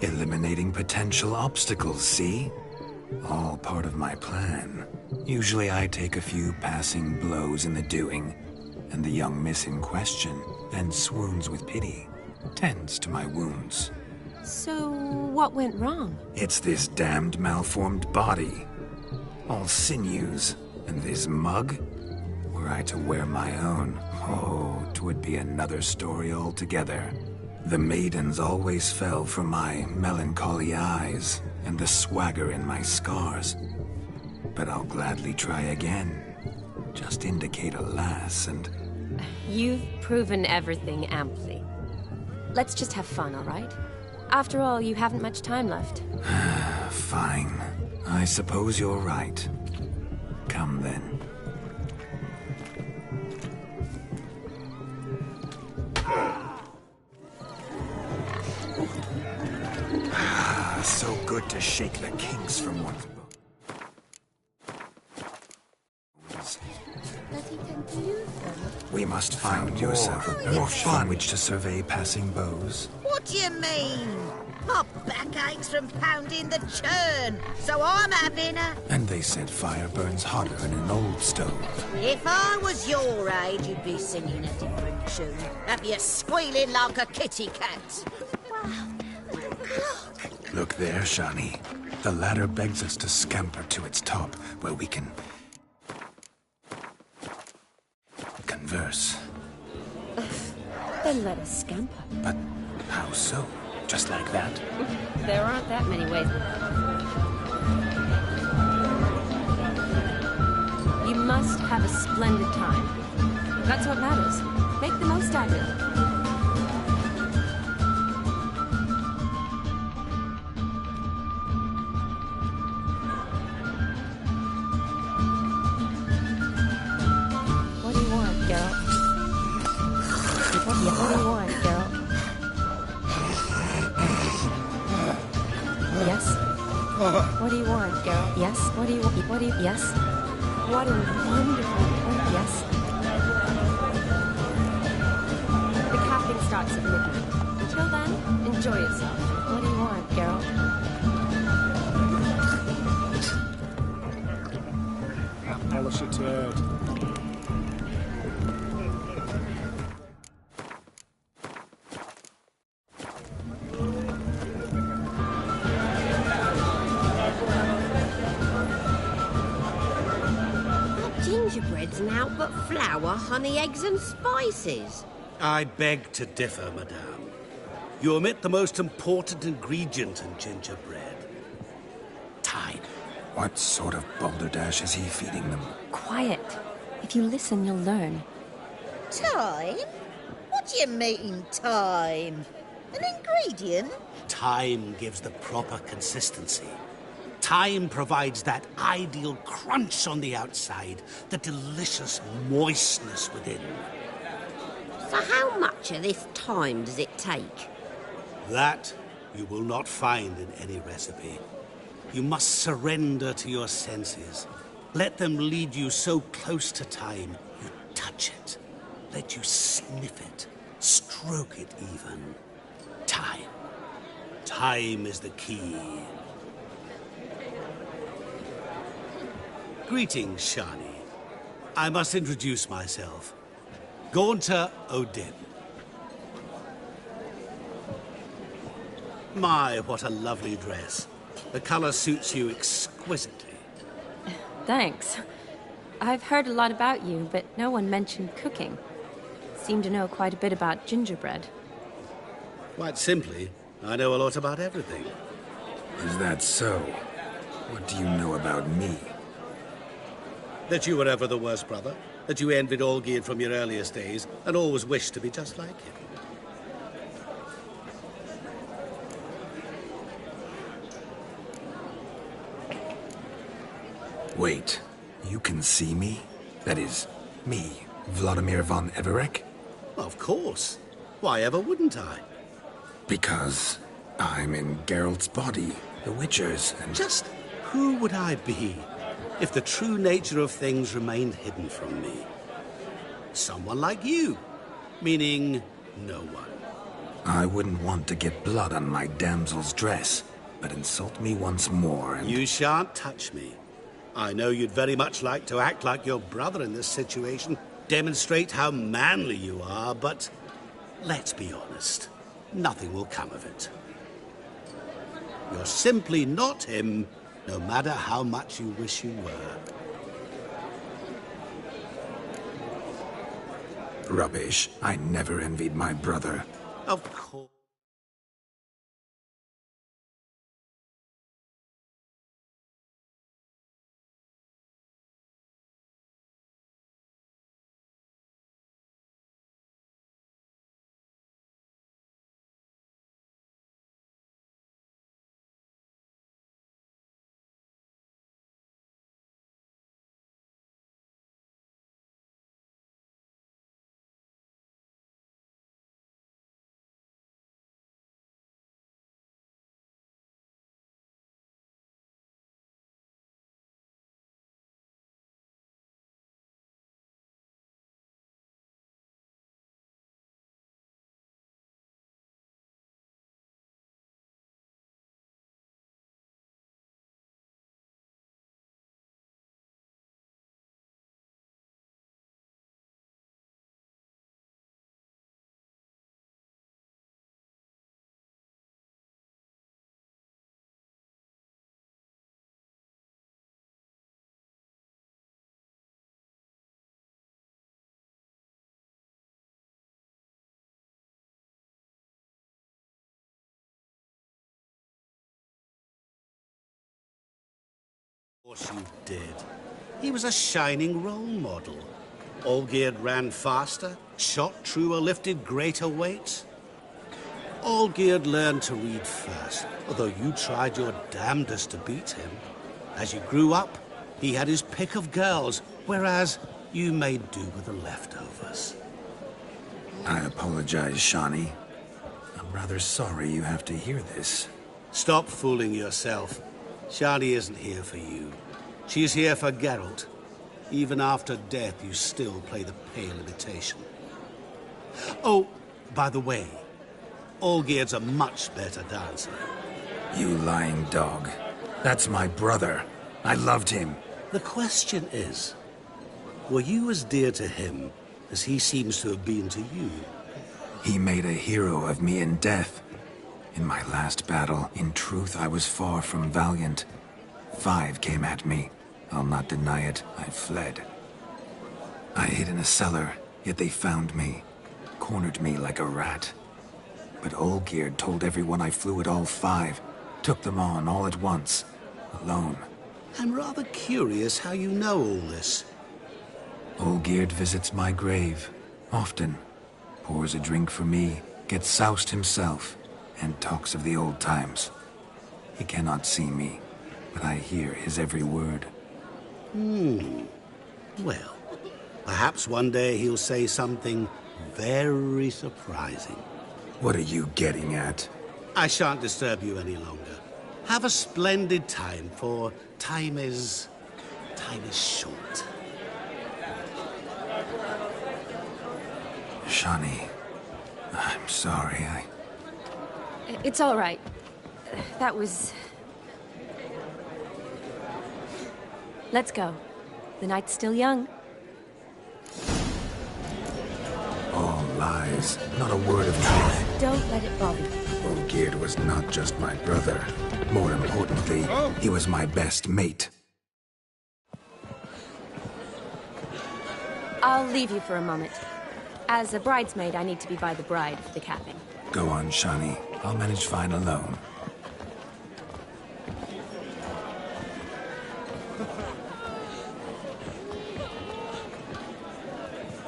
Eliminating potential obstacles, see? All part of my plan. Usually I take a few passing blows in the doing, and the young miss in question then swoons with pity, tends to my wounds. So, what went wrong? It's this damned malformed body. All sinews, and this mug? Were I to wear my own, oh, 'twould be another story altogether. The maidens always fell for my melancholy eyes and the swagger in my scars. But I'll gladly try again. Just indicate a lass and... You've proven everything amply. Let's just have fun, all right? After all, you haven't much time left. Fine. I suppose you're right. Come then. So good to shake the kinks from one's bones. We must find yourself more fun which to survey passing bows. What do you mean? My back aches from pounding the churn, so I'm having a... And they said fire burns hotter in an old stove. If I was your age, you'd be singing a different tune. Have you squealing like a kitty cat? Look there, Shani. The ladder begs us to scamper to its top, where we can... converse. Then let us scamper. But how so? Just like that? There aren't that many ways. You must have a splendid time. That's what matters. Make the most of it. What do you want, girl? What do you want, girl? Yes? What do you want, girl? Yes? What do you want? What do you... Yes? What a wonderful... Yes? The capping starts at midnight. Until then, enjoy yourself. What do you want, girl? Polish a turd. Gingerbread's naught but flour, honey, eggs and spices. I beg to differ, madame. You omit the most important ingredient in gingerbread. Time. What sort of balderdash is he feeding them? Quiet. If you listen, you'll learn. Time? What do you mean, time? An ingredient? Time gives the proper consistency. Time provides that ideal crunch on the outside, the delicious moistness within. So how much of this time does it take? That you will not find in any recipe. You must surrender to your senses. Let them lead you so close to time, you touch it. Let you sniff it, stroke it even. Time. Time is the key. Greetings, Shani. I must introduce myself. Gaunter Odin. My, what a lovely dress. The color suits you exquisitely. Thanks. I've heard a lot about you, but no one mentioned cooking. Seem to know quite a bit about gingerbread. Quite simply, I know a lot about everything. Is that so? What do you know about me? That you were ever the worst brother, that you envied Olgierd from your earliest days, and always wished to be just like him. Wait, you can see me? That is, me, Vladimir von Everek? Of course. Why ever wouldn't I? Because I'm in Geralt's body, the Witcher's, and... Just who would I be if the true nature of things remained hidden from me? Someone like you, meaning no one. I wouldn't want to get blood on my damsel's dress, but insult me once more and... You shan't touch me. I know you'd very much like to act like your brother in this situation, demonstrate how manly you are, but let's be honest, nothing will come of it. You're simply not him, no matter how much you wish you were. Rubbish. I never envied my brother. Of course. Of course you did. He was a shining role model. Olgierd ran faster, shot truer, lifted greater weights. Olgierd learned to read first, although you tried your damnedest to beat him. As you grew up, he had his pick of girls, whereas you made do with the leftovers. I apologize, Shawnee. I'm rather sorry you have to hear this. Stop fooling yourself. Shani isn't here for you. She's here for Geralt. Even after death, you still play the pale imitation. Oh, by the way, Olgierd's a much better dancer. You lying dog. That's my brother. I loved him. The question is, were you as dear to him as he seems to have been to you? He made a hero of me in death. In my last battle, in truth, I was far from valiant. 5 came at me. I'll not deny it, I fled. I hid in a cellar, yet they found me. Cornered me like a rat. But Olgierd told everyone I flew at all 5. Took them on all at once. Alone. I'm rather curious how you know all this. Olgierd visits my grave. Often. Pours a drink for me. Gets soused himself. And talks of the old times. He cannot see me. But I hear his every word. Well, perhaps one day he'll say something very surprising. What are you getting at? I shan't disturb you any longer. Have a splendid time, for time is short. Shawnee, I'm sorry, It's all right. That was... Let's go. The night's still young. All lies. Not a word of truth. Don't let it bother you. Olgierd was not just my brother. More importantly, he was my best mate. I'll leave you for a moment. As a bridesmaid, I need to be by the bride for the capping. Go on, Shawnee. I'll manage fine alone.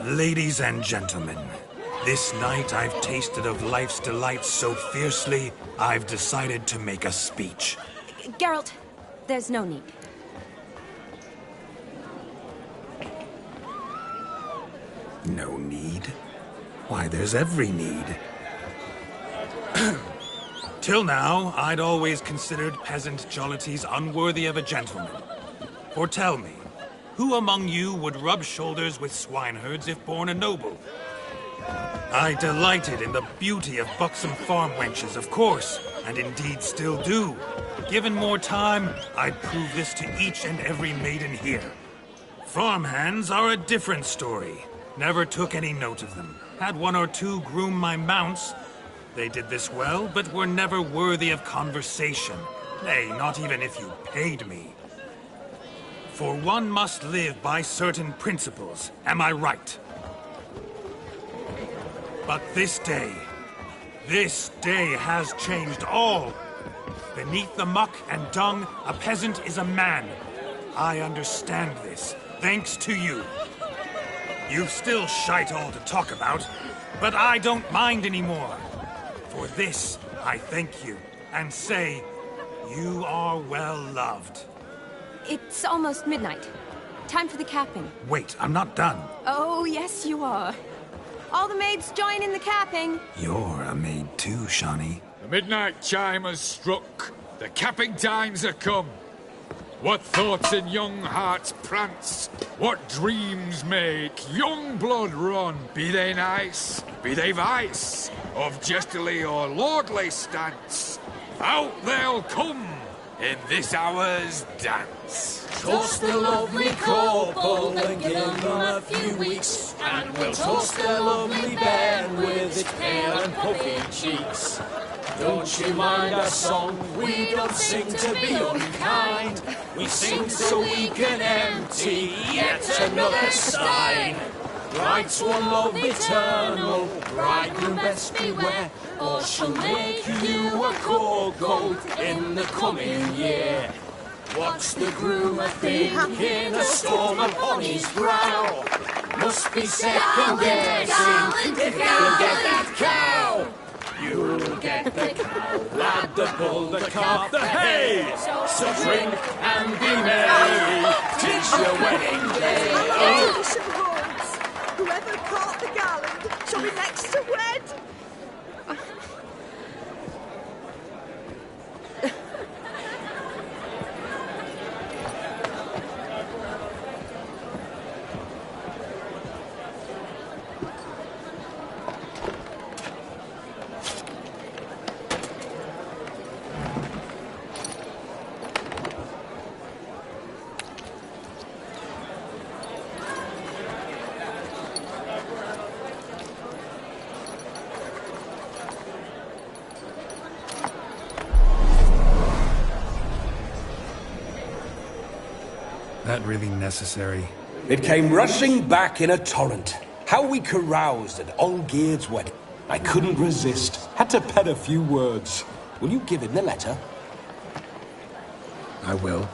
Ladies and gentlemen, this night I've tasted of life's delights so fiercely, I've decided to make a speech. Geralt, there's no need. No need? Why, there's every need. Till now, I'd always considered peasant jollities unworthy of a gentleman. For tell me, who among you would rub shoulders with swineherds if born a noble? I delighted in the beauty of buxom farm wenches, of course, and indeed still do. Given more time, I'd prove this to each and every maiden here. Farmhands are a different story. Never took any note of them. Had 1 or 2 groom my mounts. They did this well, but were never worthy of conversation. Nay, not even if you paid me. For one must live by certain principles, am I right? But this day has changed all. Beneath the muck and dung, a peasant is a man. I understand this, thanks to you. You've still shite all to talk about, but I don't mind anymore. For this, I thank you, and say, you are well loved. It's almost midnight. Time for the capping. Wait, I'm not done. Oh, yes, you are. All the maids join in the capping. You're a maid too, Shawnee. The midnight chime has struck. The capping times are come. What thoughts in young hearts prance? What dreams make young blood run? Be they nice, be they vice, of jestily or lordly stance, out they'll come in this hour's dance. Toast the lovely couple and give them a few weeks, and we'll toast the lovely bed with its pale and puffy cheeks. Don't you mind our song? We don't sing to be unkind. We sing so we can empty yet another stein. Bride's one love eternal, bridegroom best beware, or she'll make you a cold goat in the coming year. What What's the groom a thinking? A storm upon his brow. Must be second guessing if you'll get that cow. You'll get the cow, lad, the bull, the calf, the hay. So drink and be merry, 'tis your wedding day. Whoever caught the garland shall be next to wed. That really necessary? It came rushing back in a torrent. How we caroused at Olgierd's wedding. I couldn't resist. Had to pen a few words. Will you give him the letter? I will.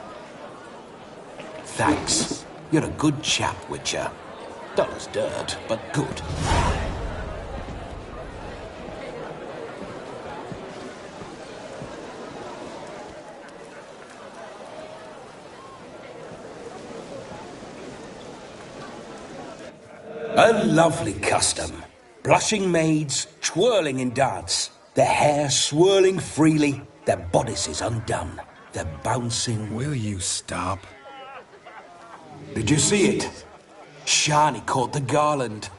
Thanks. You're a good chap, Witcher. Dull as dirt, but good. A lovely custom. Blushing maids, twirling in dance. Their hair swirling freely, their bodices undone. They're bouncing... Will you stop? Did you see it? Shani caught the garland.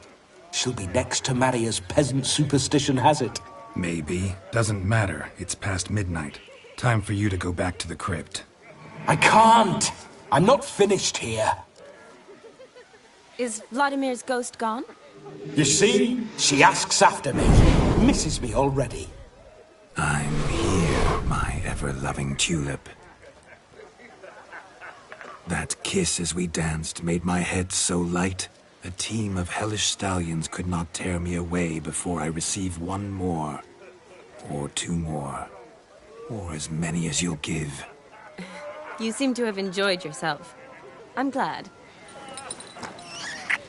She'll be next to marry as peasant superstition has it. Maybe. Doesn't matter. It's past midnight. Time for you to go back to the crypt. I can't! I'm not finished here. Is Vladimir's ghost gone? You see? She asks after me. Misses me already. I'm here, my ever-loving tulip. That kiss as we danced made my head so light. A team of hellish stallions could not tear me away before I receive one more. Or two more. Or as many as you'll give. You seem to have enjoyed yourself. I'm glad.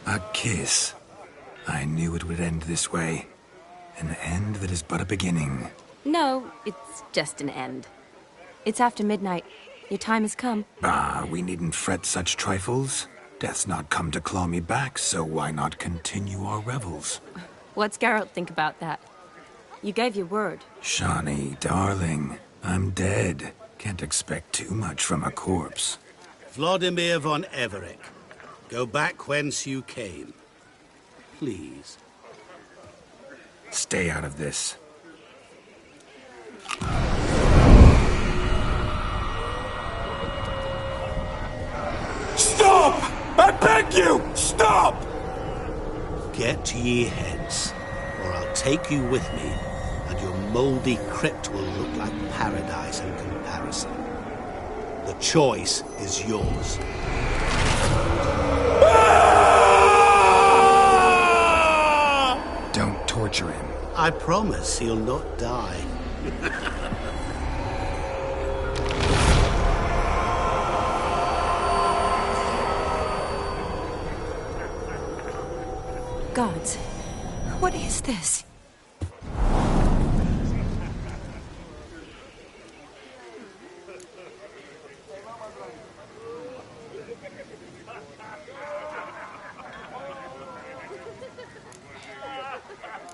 A kiss. I knew it would end this way. An end that is but a beginning. No, it's just an end. It's after midnight. Your time has come. Ah, we needn't fret such trifles. Death's not come to claw me back, so why not continue our revels? What's Geralt think about that? You gave your word. Shani, darling, I'm dead. Can't expect too much from a corpse. Vladimir von Everec, go back whence you came. Please. Stay out of this. Stop! I beg you! Stop! Get ye hence, or I'll take you with me, and your mouldy crypt will look like paradise in comparison. The choice is yours. Don't torture him. I promise he'll not die. Gods, what is this?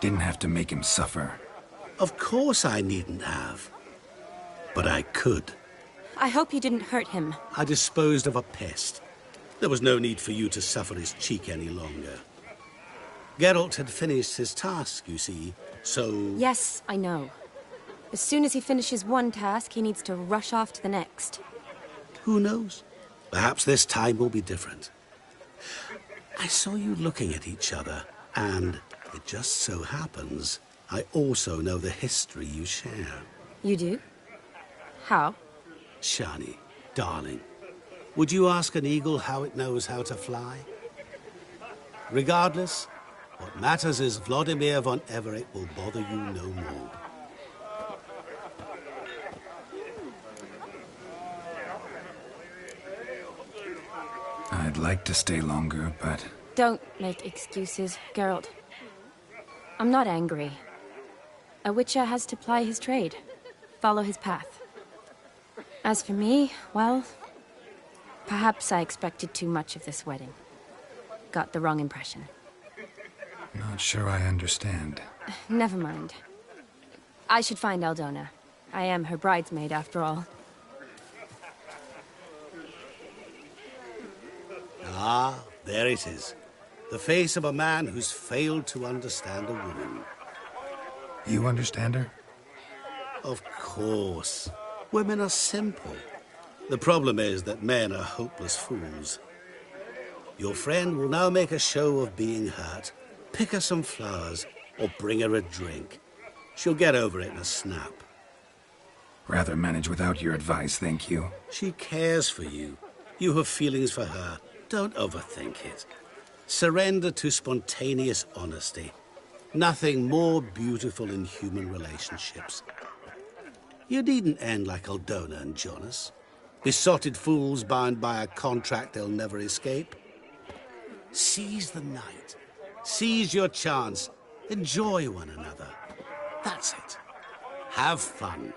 Didn't have to make him suffer. Of course I needn't have. But I could. I hope you didn't hurt him. I disposed of a pest. There was no need for you to suffer his cheek any longer. Geralt had finished his task, you see, so... Yes, I know. As soon as he finishes one task, he needs to rush off to the next. Who knows? Perhaps this time will be different. I saw you looking at each other, and it just so happens I also know the history you share. You do? How? Shani, darling, would you ask an eagle how it knows how to fly? Regardless, what matters is Vladimir von Everec will bother you no more. I'd like to stay longer, but... Don't make excuses, Geralt. I'm not angry. A witcher has to ply his trade, follow his path. As for me, well, perhaps I expected too much of this wedding. Got the wrong impression. Not sure I understand. Never mind. I should find Aldona. I am her bridesmaid, after all. Ah, there it is. The face of a man who's failed to understand a woman. You understand her? Of course. Women are simple. The problem is that men are hopeless fools. Your friend will now make a show of being hurt, pick her some flowers, or bring her a drink. She'll get over it in a snap. Rather manage without your advice, thank you. She cares for you. You have feelings for her. Don't overthink it. Surrender to spontaneous honesty. Nothing more beautiful in human relationships. You needn't end like Aldona and Jonas. Besotted fools bound by a contract they'll never escape. Seize the night. Seize your chance. Enjoy one another. That's it. Have fun.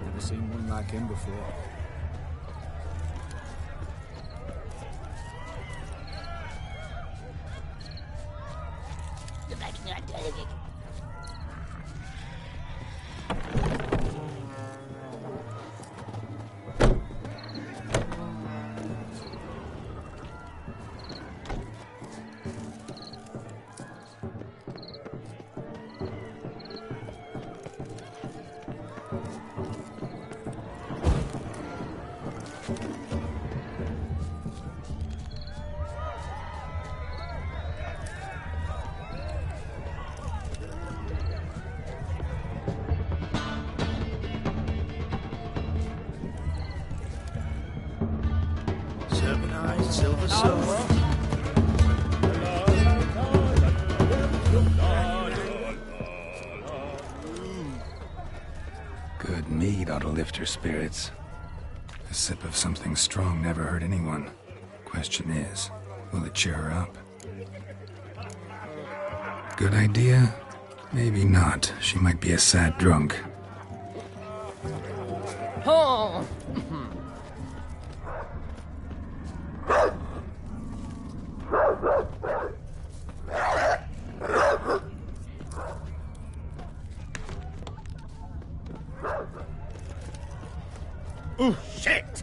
Never seen one like him before. Silver sword. mead ought to lift her spirits. A sip of something strong never hurt anyone. Question is, will it cheer her up? Good idea? Maybe not. She might be a sad drunk. Oh! Oh, shit!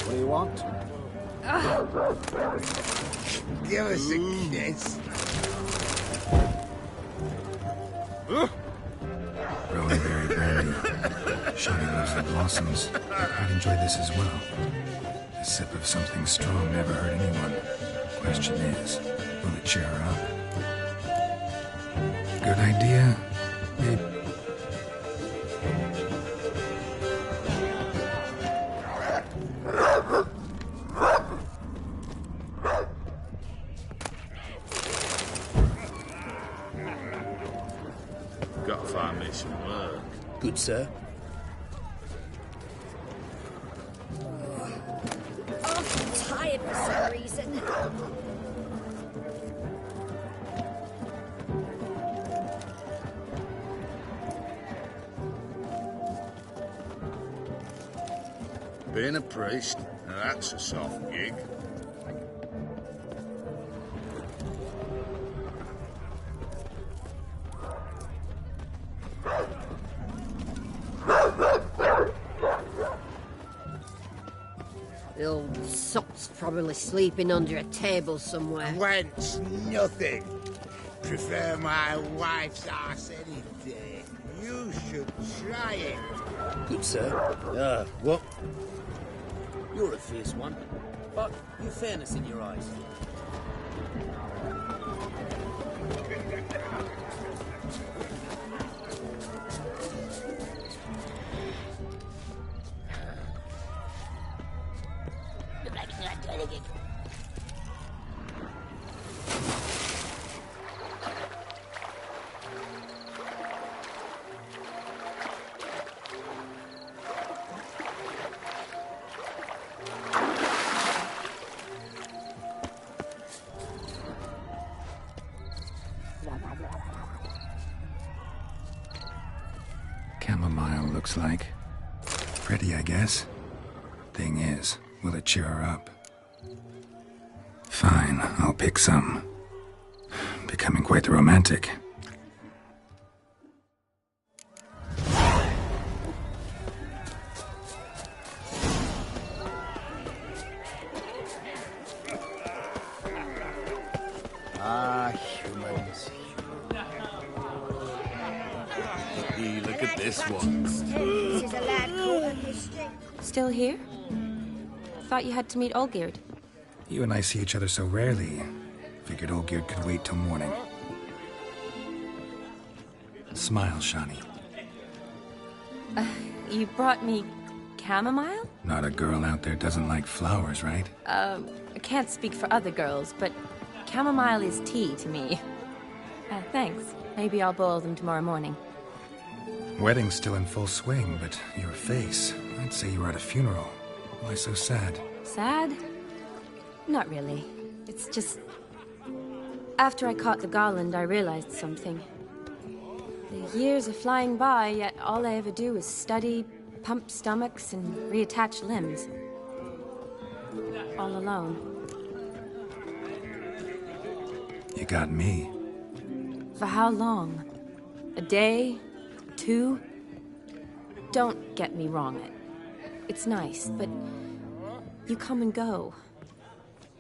What do you want? Give us a kiss. Rolly very berry. Shiny loves the blossoms. I'd enjoy this as well. A sip of something strong never hurt anyone. Question is, will it cheer her up? Good idea? Maybe. Gotta find me some work. Good, sir. I'm tired for some reason. Being a priest, now that's a soft gig. The old sot's probably sleeping under a table somewhere. Wench, nothing. Prefer my wife's ass any day. You should try it. Good, sir. What? You're a fierce one, but you've fairness in your eyes. Chamomile looks like. Pretty, I guess. Thing is, will it cheer her up? Fine, I'll pick some. Becoming quite the romantic. Humans. Hey, look at this one. This is a lad called history. Still here? Thought you had to meet Olgierd. You and I see each other so rarely. Figured Olgierd could wait till morning. Smile, Shani. You brought me chamomile? Not a girl out there doesn't like flowers, right? I can't speak for other girls, but chamomile is tea to me. Thanks. Maybe I'll boil them tomorrow morning. Wedding's still in full swing, but your face, I'd say you were at a funeral. Why so sad? Sad? Not really. It's just... After I caught the garland, I realized something. The years are flying by, yet all I ever do is study, pump stomachs, and reattach limbs. All alone. You got me. For how long? A day? 2? Don't get me wrong. It's nice, but you come and go.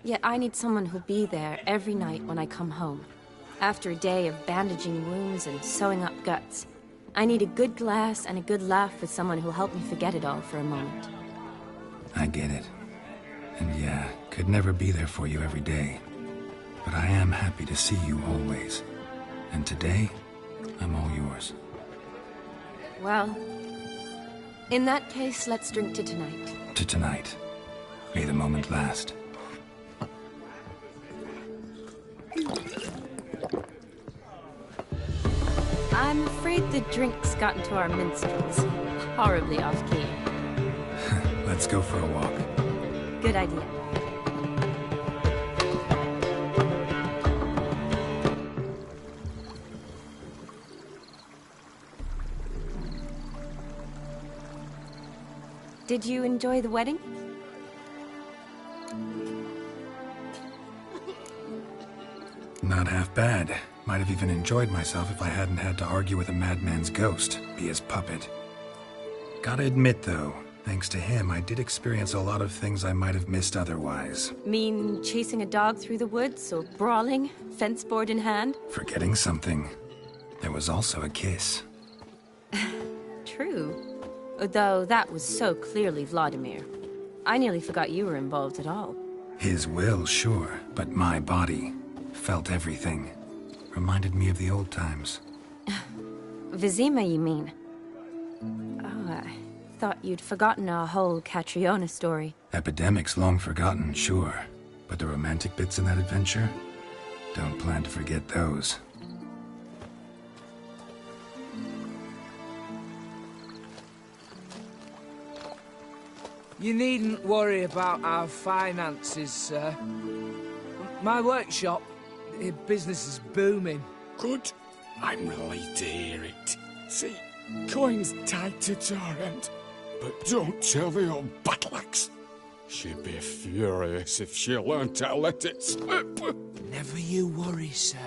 Yet I need someone who'll be there every night when I come home. After a day of bandaging wounds and sewing up guts, I need a good glass and a good laugh with someone who'll help me forget it all for a moment. I get it. And yeah, could never be there for you every day. But I am happy to see you always. And today, I'm all yours. Well, in that case, let's drink to tonight. To tonight. May the moment last. I'm afraid the drinks got into our minstrels. Horribly off-key. Let's go for a walk. Good idea. Did you enjoy the wedding? Not half bad. Might have even enjoyed myself if I hadn't had to argue with a madman's ghost, be his puppet. Gotta admit, though, thanks to him, I did experience a lot of things I might have missed otherwise. Mean chasing a dog through the woods, or brawling, fence board in hand? Forgetting something. There was also a kiss. True. Though that was so clearly Vladimir. I nearly forgot you were involved at all. His will, sure, but my body felt everything. Reminded me of the old times. Vizima, you mean? Oh, I thought you'd forgotten our whole Catriona story. Epidemics long forgotten, sure. But the romantic bits in that adventure? Don't plan to forget those. You needn't worry about our finances, sir. My workshop, business is booming. Good. I'm relieved to hear it. See, coin's tied to Torrent, but don't tell the old battleaxe. She'd be furious if she learned how to let it slip. Never you worry, sir.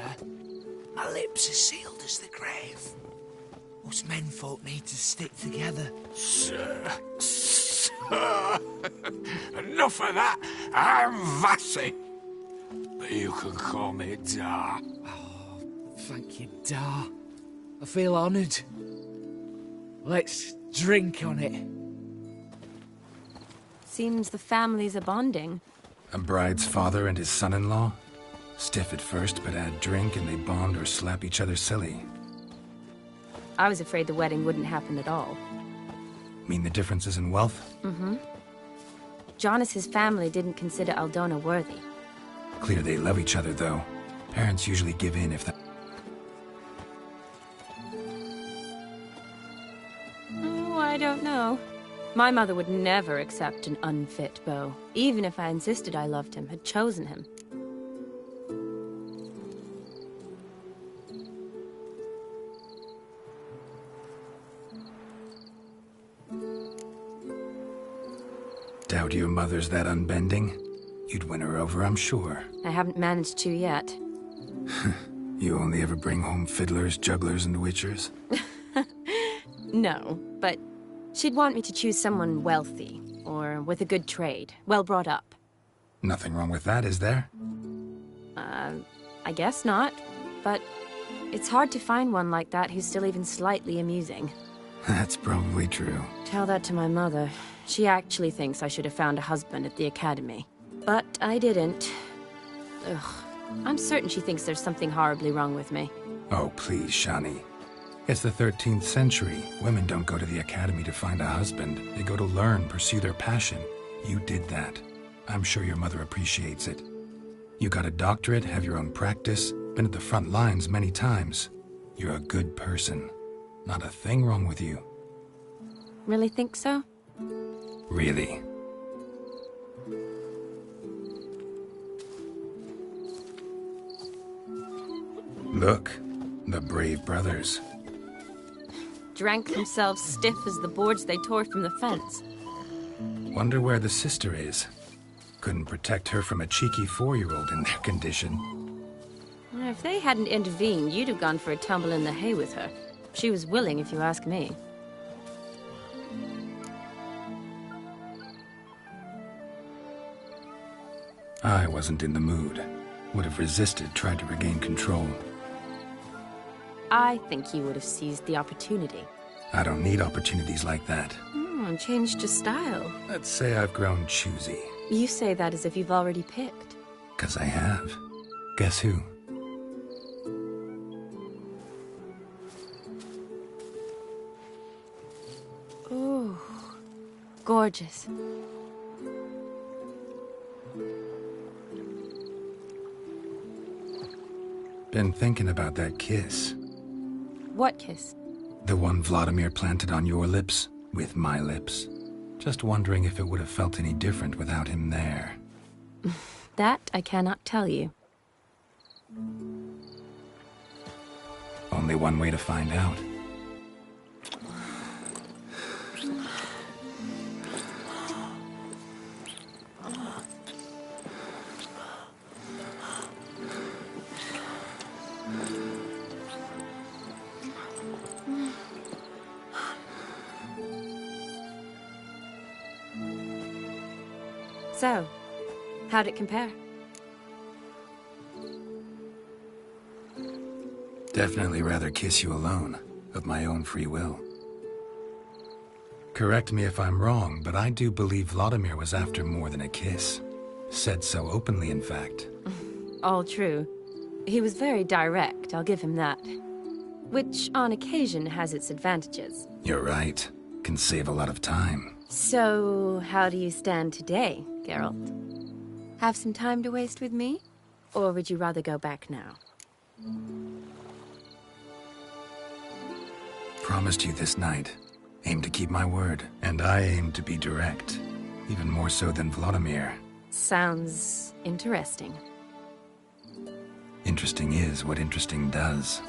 My lips are sealed as the grave. Us menfolk need to stick together. Sir. Enough of that. I'm Vassy. But you can call me Dar. Oh, thank you, Dar. I feel honoured. Let's drink on it. Seems the families are bonding. A bride's father and his son-in-law? Stiff at first, but add drink and they bond or slap each other silly. I was afraid the wedding wouldn't happen at all. Mean the differences in wealth? Mm-hmm. Jonas's family didn't consider Aldona worthy. Clear they love each other, though. Parents usually give in if the... Oh, I don't know. My mother would never accept an unfit beau, even if I insisted I loved him, had chosen him. Doubt your mother's that unbending? You'd win her over, I'm sure. I haven't managed to yet. You only ever bring home fiddlers, jugglers, and witchers? No, but she'd want me to choose someone wealthy, or with a good trade, well brought up. Nothing wrong with that, is there? I guess not, but it's hard to find one like that who's still even slightly amusing. That's probably true. Tell that to my mother. She actually thinks I should have found a husband at the academy. But I didn't. Ugh. I'm certain she thinks there's something horribly wrong with me. Oh, please, Shani. It's the 13th century. Women don't go to the academy to find a husband. They go to learn, pursue their passion. You did that. I'm sure your mother appreciates it. You got a doctorate, have your own practice, been at the front lines many times. You're a good person. Not a thing wrong with you. Really think so? Really. Look, the brave brothers. Drank themselves stiff as the boards they tore from the fence. Wonder where the sister is. Couldn't protect her from a cheeky 4-year-old in their condition. If they hadn't intervened, you'd have gone for a tumble in the hay with her. She was willing, if you ask me. I wasn't in the mood. Would have resisted, tried to regain control. I think you would have seized the opportunity. I don't need opportunities like that. Changed your style. Let's say I've grown choosy. You say that as if you've already picked. 'Cause I have. Guess who? Ooh, gorgeous. Been thinking about that kiss. What kiss? The one Vladimir planted on your lips, with my lips. Just wondering if it would have felt any different without him there. That I cannot tell you. Only one way to find out. So, how'd it compare? Definitely rather kiss you alone, of my own free will. Correct me if I'm wrong, but I do believe Vladimir was after more than a kiss. Said so openly, in fact. All true. He was very direct, I'll give him that. Which, on occasion, has its advantages. You're right. Can save a lot of time. So, how do you stand today, Geralt? Have some time to waste with me? Or would you rather go back now? Promised you this night. Aim to keep my word. And I aim to be direct. Even more so than Vladimir. Sounds interesting. Interesting is what interesting does.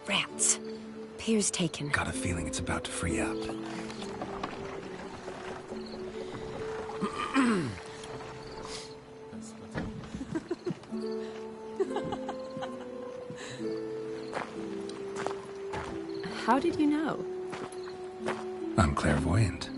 Rats. Pier's taken. Got a feeling it's about to free up. How did you know? I'm clairvoyant.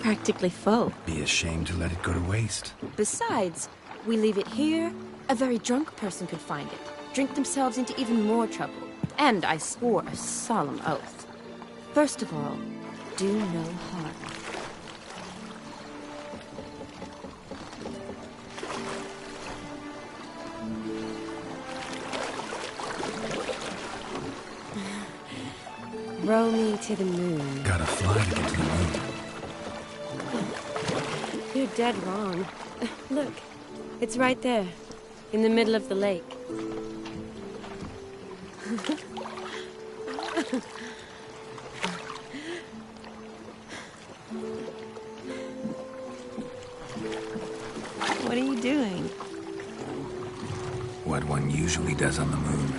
Practically full. Be ashamed to let it go to waste. Besides, we leave it here, a very drunk person could find it, drink themselves into even more trouble. And I swore a solemn oath. First of all, do no harm. Row me to the moon. Gotta fly to get to the moon. You're dead wrong. Look, it's right there, in the middle of the lake. What are you doing? What one usually does on the moon.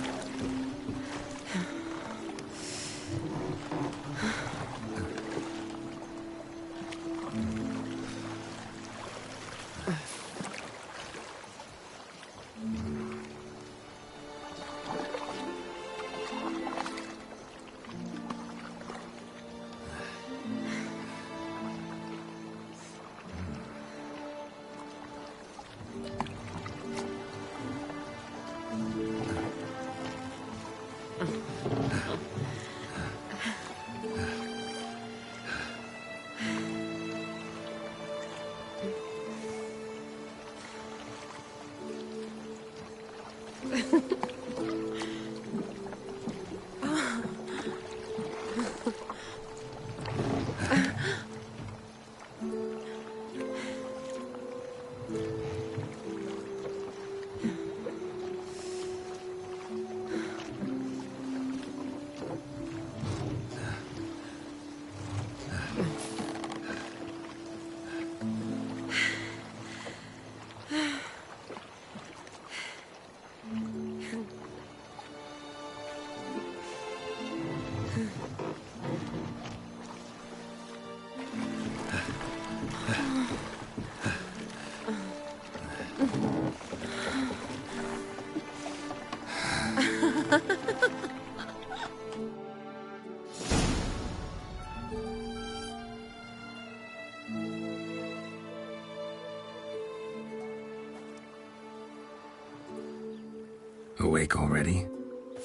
Awake already?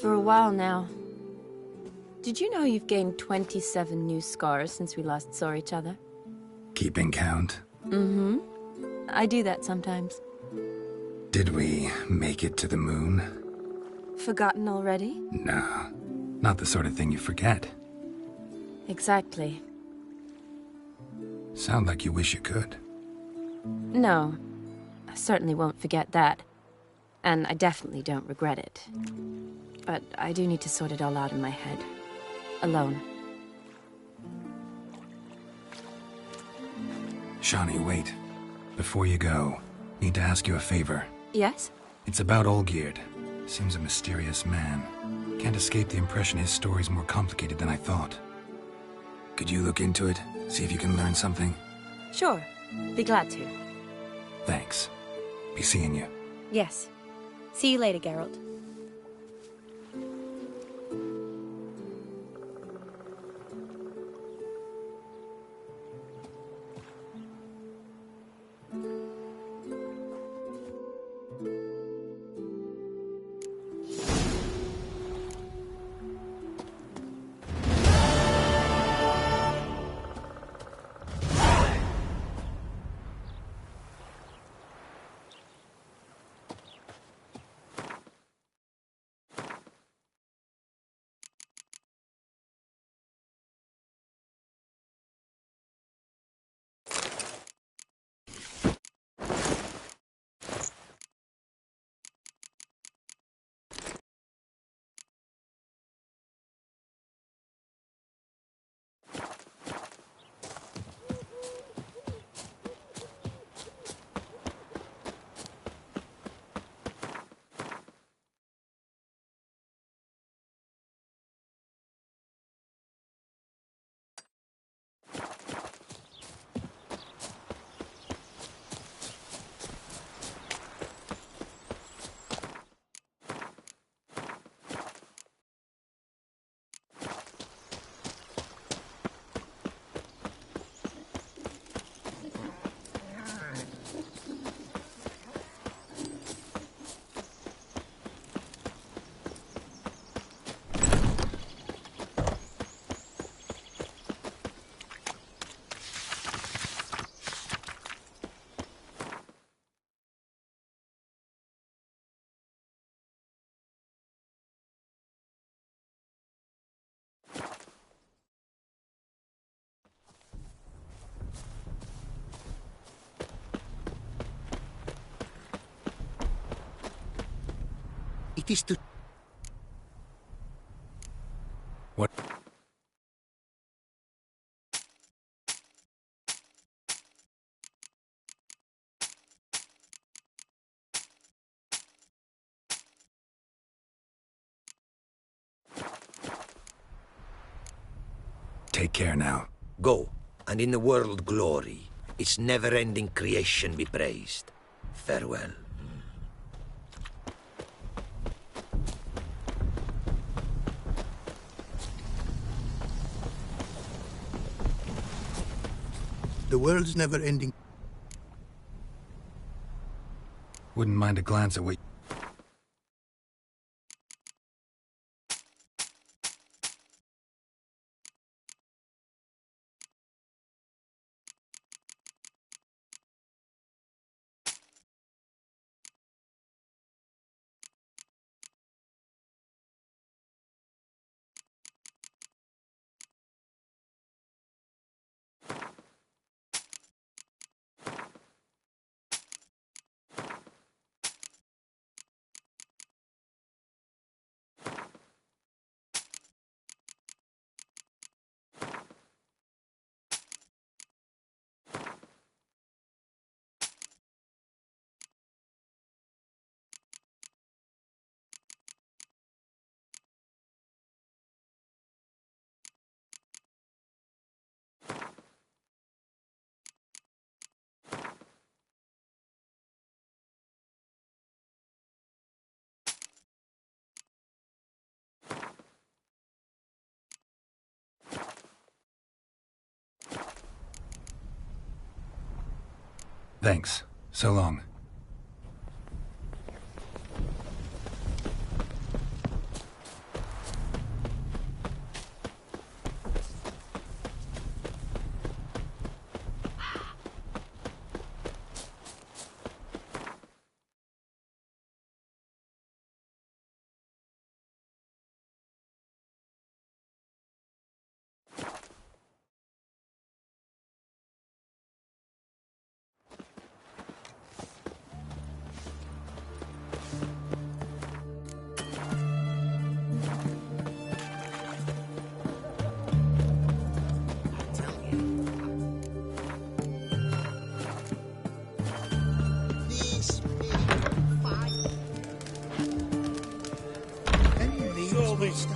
For a while now. Did you know you've gained 27 new scars since we last saw each other? Keeping count? Mm-hmm. I do that sometimes. Did we make it to the moon? Forgotten already? No, not the sort of thing you forget. Exactly. Sound like you wish you could. No, I certainly won't forget that. And I definitely don't regret it. But I do need to sort it all out in my head. Alone. Shawnee, wait. Before you go, need to ask you a favor. Yes? It's about Olgierd. Seems a mysterious man. Can't escape the impression his story's more complicated than I thought. Could you look into it? See if you can learn something? Sure. Be glad to. Thanks. Be seeing you. Yes. See you later, Geralt. It is to... What? Take care now. Go, and in the world glory, its never-ending creation be praised. Farewell. The world's never ending. Wouldn't mind a glance at what... Thanks. So long.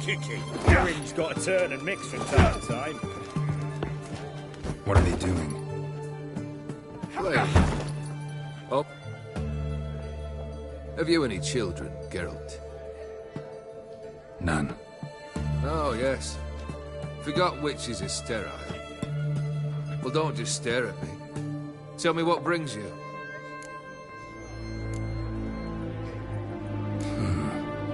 Kitty. Erin's got to turn and mix from time to time. What are they doing? Play. Oh. Have you any children, Geralt? None. Oh, yes. Forgot witches are sterile. Well, don't just stare at me. Tell me what brings you.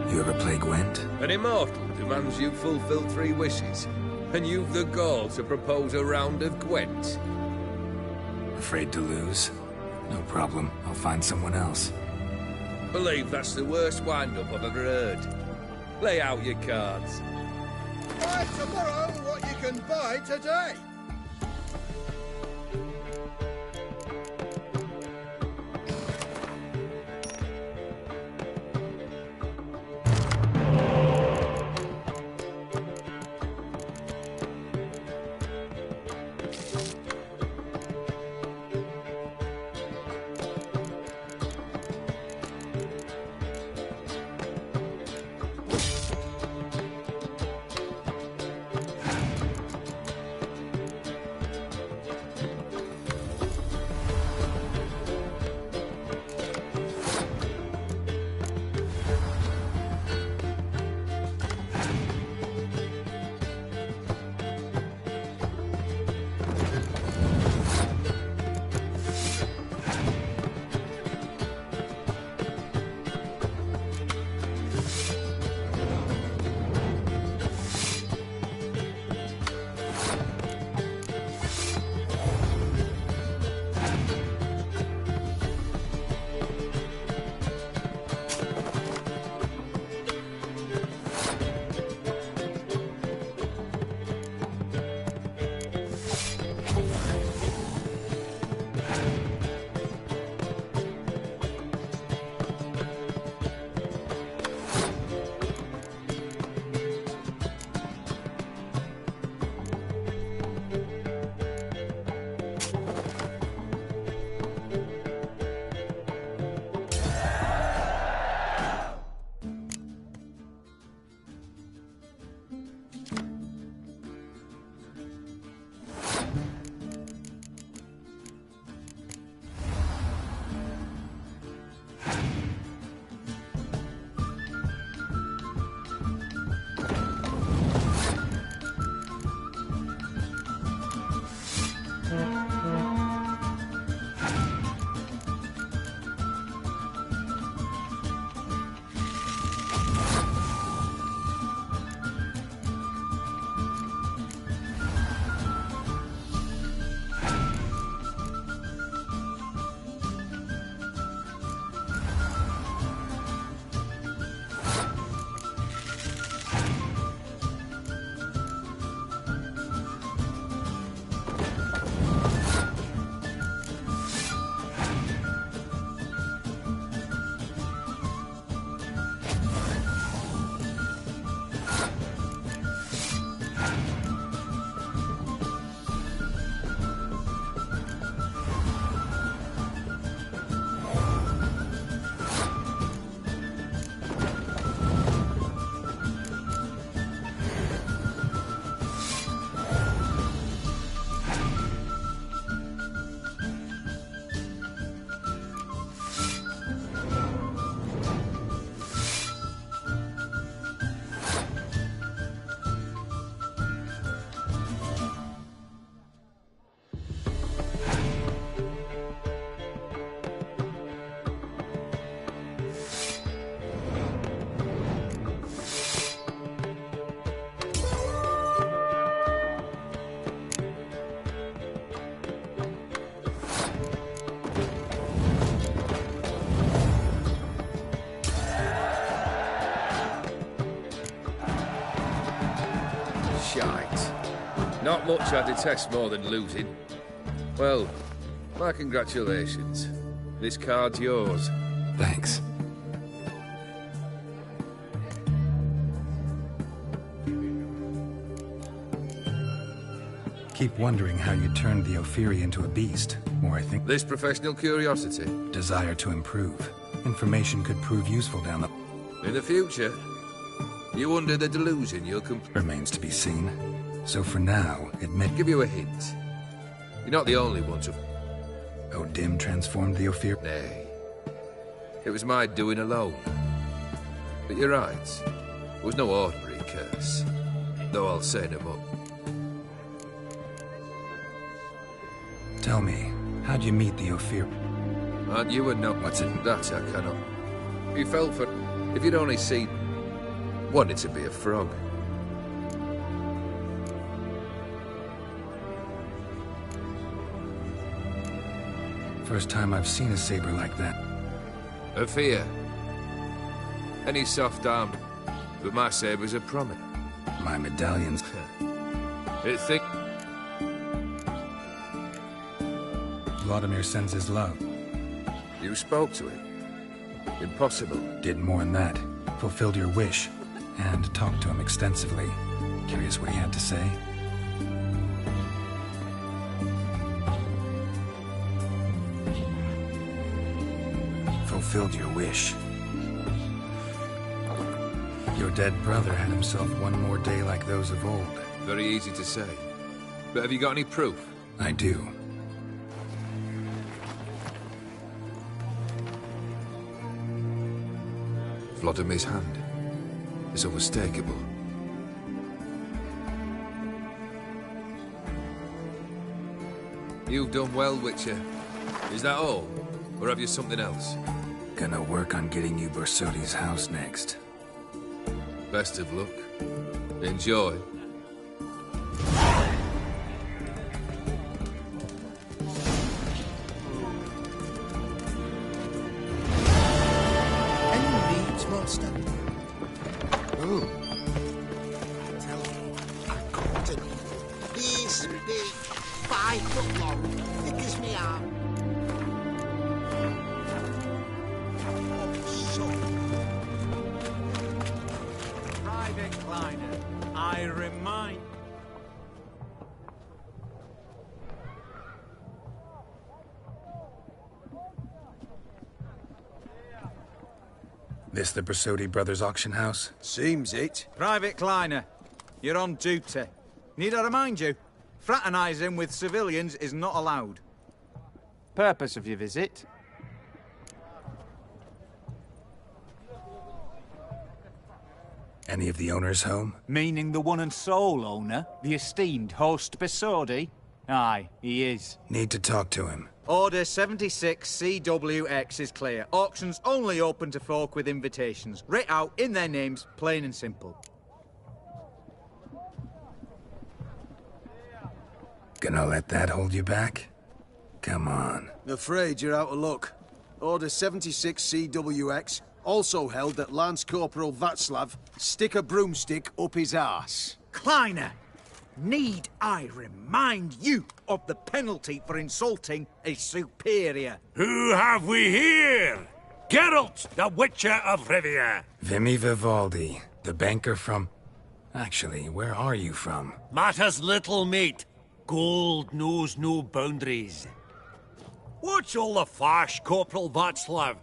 You ever play Gwent? An immortal demands you fulfill 3 wishes, and you've the gall to propose a round of Gwent. Afraid to lose? No problem. I'll find someone else. Believe that's the worst wind-up I've ever heard. Lay out your cards. Buy tomorrow what you can buy today. Not much I detest more than losing. Well, my congratulations. This card's yours. Thanks. Keep wondering how you turned the Ophiri into a beast, or I think... This professional curiosity? Desire to improve. Information could prove useful down the... In the future? You under the delusion you'll Remains to be seen. So for now, it may give you a hint. You're not the only one to... Odim transformed the Ophir? Nay. It was my doing alone. But you're right. It was no ordinary curse. Though I'll say no more. Tell me, how'd you meet the Ophir? Aren't you would know What's it? That I cannot. You fell for... If you'd only seen... Wanted to be a frog. First time I've seen a saber like that. A fear. Any soft arm. But my sabers are prominent. My medallions. It thick. Vladimir sends his love. You spoke to him. Impossible. Did more than that. Fulfilled your wish. And talked to him extensively. Curious what he had to say. Fulfilled your wish. Your dead brother had himself one more day like those of old. Very easy to say. But have you got any proof? I do. Vladimir's hand is unmistakable. You've done well, Witcher. Is that all? Or have you something else? Gonna work on getting you Borsodi's house next. Best of luck. Enjoy. Any needs, master? Oh. Tell me, I've caught an eagle. This big, 5 foot long, thick as me arm. Private Kleiner, I remind... This the Borsodi Brothers auction house? Seems it. Private Kleiner, you're on duty. Need I remind you? Fraternizing with civilians is not allowed. Purpose of your visit? Any of the owners home? Meaning the one and sole owner, the esteemed host Borsodi? Aye, he is. Need to talk to him. Order 76 CWX is clear. Auctions only open to folk with invitations. Writ out in their names, plain and simple. Gonna let that hold you back? Come on. Afraid you're out of luck. Order 76 CWX also held that Lance Corporal Václav stick a broomstick up his arse. Kleiner, need I remind you of the penalty for insulting a superior? Who have we here? Geralt, the Witcher of Rivia. Vimy Vivaldi, the banker from... Actually, where are you from? Matters little, mate. Gold knows no boundaries. What's all the fash, Corporal Václav?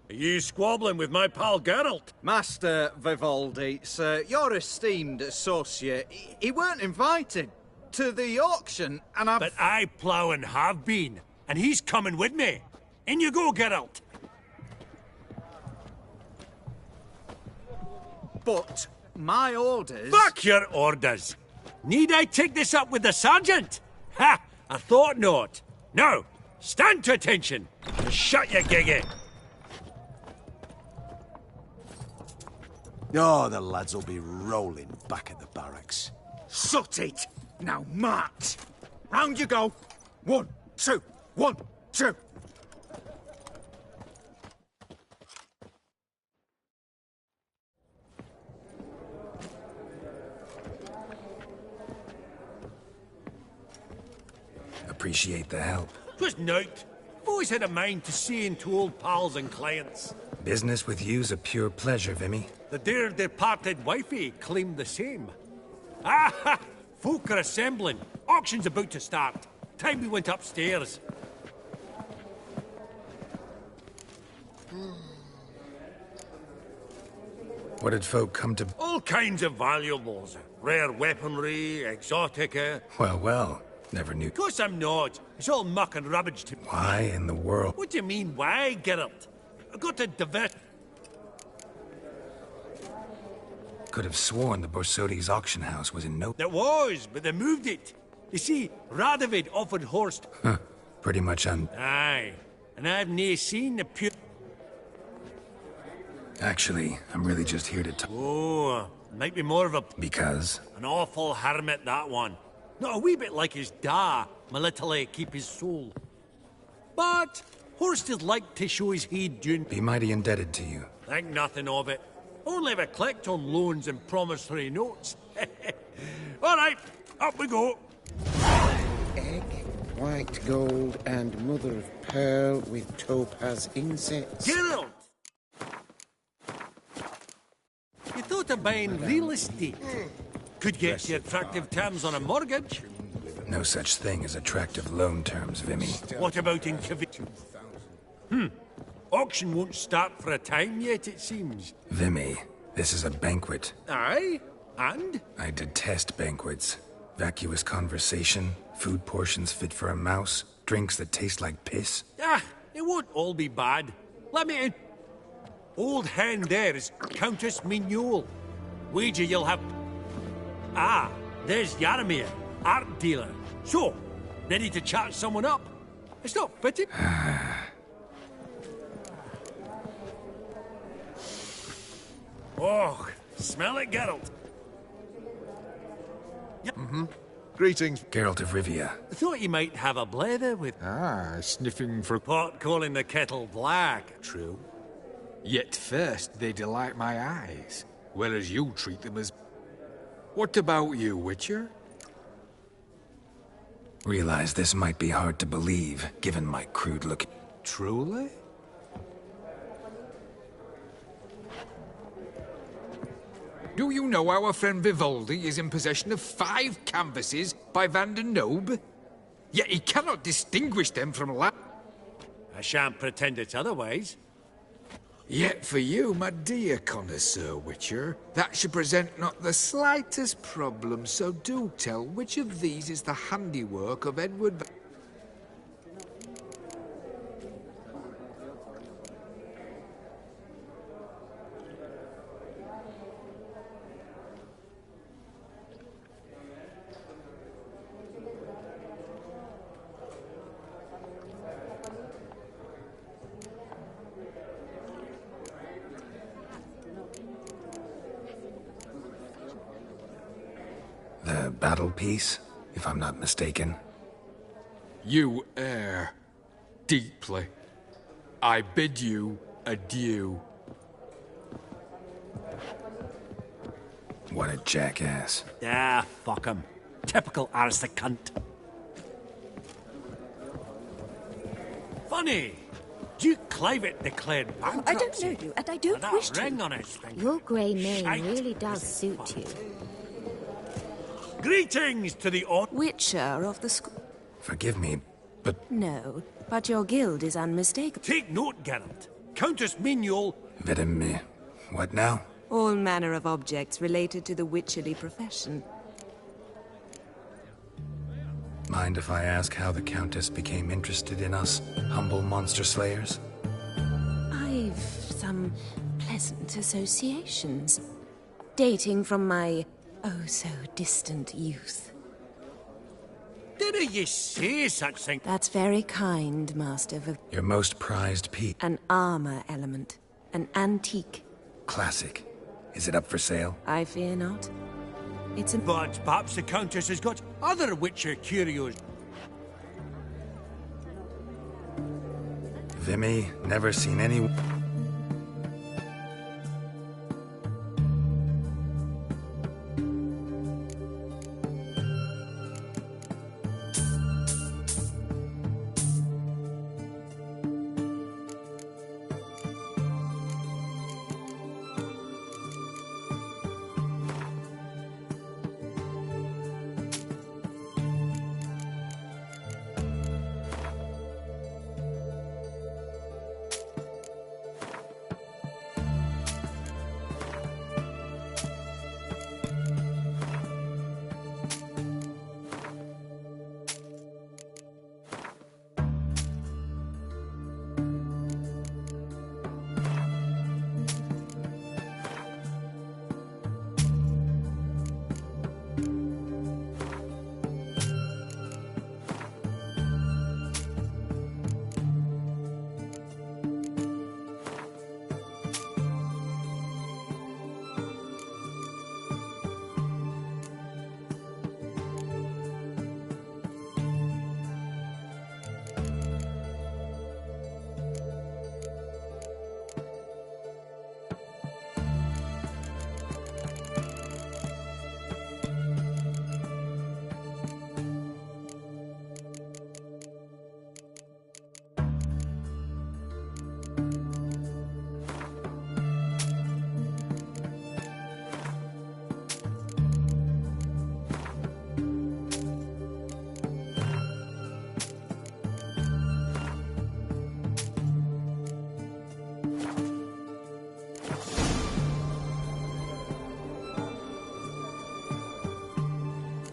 Are you squabbling with my pal Geralt? Master Vivaldi, sir, your esteemed associate, he weren't invited to the auction, and I've... But I plough and have been, and he's coming with me. In you go, Geralt. But my orders... Fuck your orders! Need I take this up with the sergeant? Ha! I thought not. Now, stand to attention. Shut your giggy. Oh, the lads will be rolling back at the barracks. Sut it! Now march! Round you go! 1, 2, 1, 2! Appreciate the help. 'Twas nowt. I've always had a mind to seeing to old pals and clients. Business with you's a pure pleasure, Vimy. The dear departed wifey claimed the same. Ah! Folk are assembling. Auction's about to start. Time we went upstairs. What did folk come to... All kinds of valuables. Rare weaponry, exotica. Well, never knew. Of course I'm not. It's all muck and rubbish to... Why in the world? What do you mean, why, Geralt? I've got to divert... Could have sworn the Borsodi's auction house was in no... There was, but they moved it. You see, Radovid offered Horst... Huh. Pretty much Aye. And I've nae seen the pure... Actually, I'm really just here to talk. Oh, might be more of a... Because? An awful hermit, that one. Not a wee bit like his da, my little keep his soul. But Horst is like to show his heed dune. Be mighty indebted to you. Think nothing of it. Only if I collect on loans and promissory notes. All right, up we go. Egg, white gold, and mother of pearl with topaz insets. Geralt! You thought of buying real estate? Could get you attractive terms on a mortgage. No such thing as attractive loan terms, Vimy. What about in Auction won't start for a time yet, it seems. Vimy, this is a banquet. Aye? And? I detest banquets. Vacuous conversation, food portions fit for a mouse, drinks that taste like piss. Ah, it won't all be bad. Let me in. Old hen there is Countess Mignol. Wager you'll have... Ah, there's Yaramir, art dealer. So, ready to chat someone up? It's not fitting. Oh, smell it, Geralt. Greetings. Geralt of Rivia. Thought you might have a blether with... Ah, sniffing for... Pot calling the kettle black, true. Yet first they delight my eyes, whereas you treat them as... What about you, Witcher? Realize this might be hard to believe, given my crude look. Truly? Do you know our friend Vivaldi is in possession of 5 canvases by Van der Nobe? Yet he cannot distinguish them from I shan't pretend it's otherwise. Yet for you, my dear connoisseur Witcher, that should present not the slightest problem, so do tell which of these is the handiwork of Edward... The battle piece, if I'm not mistaken. You err deeply. I bid you adieu. What a jackass. Ah, fuck him. Typical aristocrat. Funny. Duke Clivet declared bankruptcy. I don't know you, and I don't With wish that to. ring on his finger. Your grey mane Shite. really does suit you. Greetings to the Witcher of the school. Forgive me, but... No, but your guild is unmistakable. Take note, Geralt. Countess Mignol... Vedem... What now? All manner of objects related to the witcherly profession. Mind if I ask how the Countess became interested in us, humble monster slayers? I've some pleasant associations, dating from my oh-so-distant youth. Didn't you say such thing? That's very kind, Master. Your most prized piece. An armor element. An antique. Classic. Is it up for sale? I fear not. It's a... But perhaps the Countess has got other Witcher curios. Vimy, never seen any...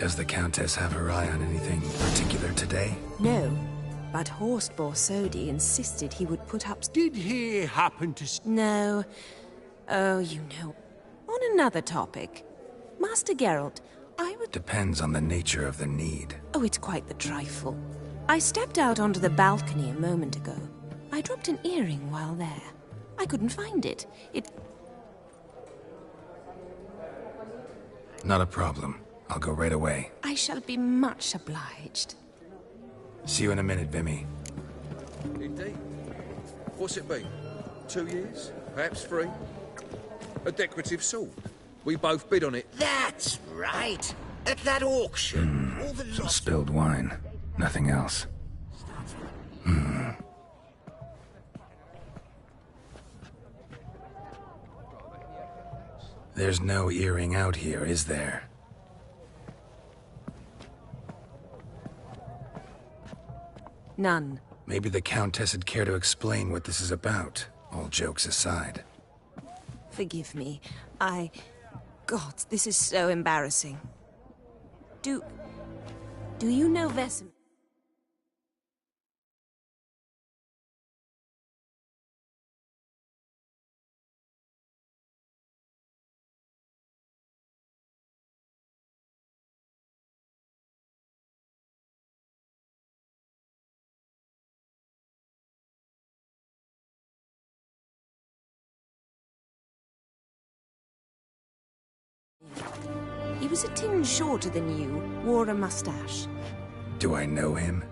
Does the Countess have her eye on anything particular today? No, but Horst Borsodi insisted he would put up... Did he happen to... No. Oh, you know. On another topic. Master Geralt, I would... Depends on the nature of the need. Oh, it's quite the trifle. I stepped out onto the balcony a moment ago. I dropped an earring while there. I couldn't find it. Not a problem. I'll go right away. I shall be much obliged. See you in a minute, Vimy. Indeed. What's it been? 2 years? Perhaps 3? A decorative sword. We both bid on it. That's right. At that auction. All the Some spilled wine. Nothing else. There's no earring out here, is there? None. Maybe the Countess would care to explain what this is about, all jokes aside. Forgive me. God, this is so embarrassing. Do you know Vesemir? He was a tinge shorter than you, wore a mustache. Do I know him?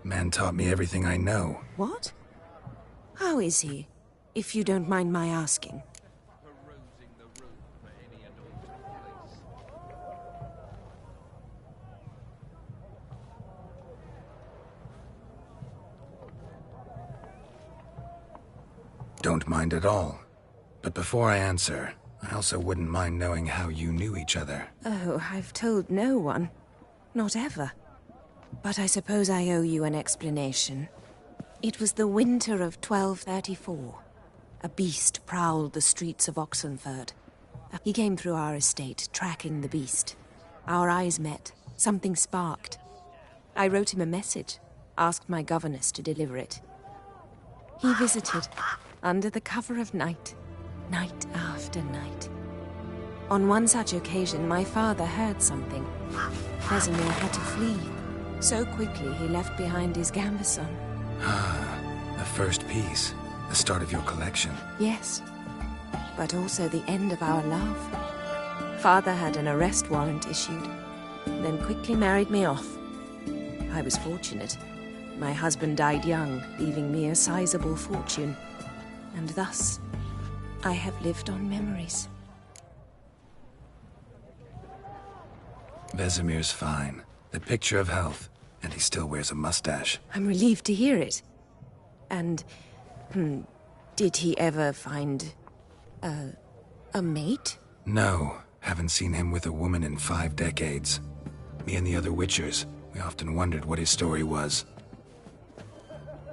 Man taught me everything I know. What? How is he, if you don't mind my asking? Don't mind at all. But before I answer, I also wouldn't mind knowing how you knew each other. Oh, I've told no one. Not ever. But I suppose I owe you an explanation. It was the winter of 1234. A beast prowled the streets of Oxenford. He came through our estate, tracking the beast. Our eyes met. Something sparked. I wrote him a message, asked my governess to deliver it. He visited, under the cover of night. Night after night. On one such occasion, my father heard something. Vesemir had to flee. So quickly, he left behind his gambeson. Ah, the first piece. The start of your collection. Yes, but also the end of our love. Father had an arrest warrant issued, then quickly married me off. I was fortunate. My husband died young, leaving me a sizable fortune. And thus, I have lived on memories. Vesemir's fine. The picture of health. And he still wears a mustache. I'm relieved to hear it. And, did he ever find... a mate? No. Haven't seen him with a woman in 5 decades. Me and the other Witchers, we often wondered what his story was.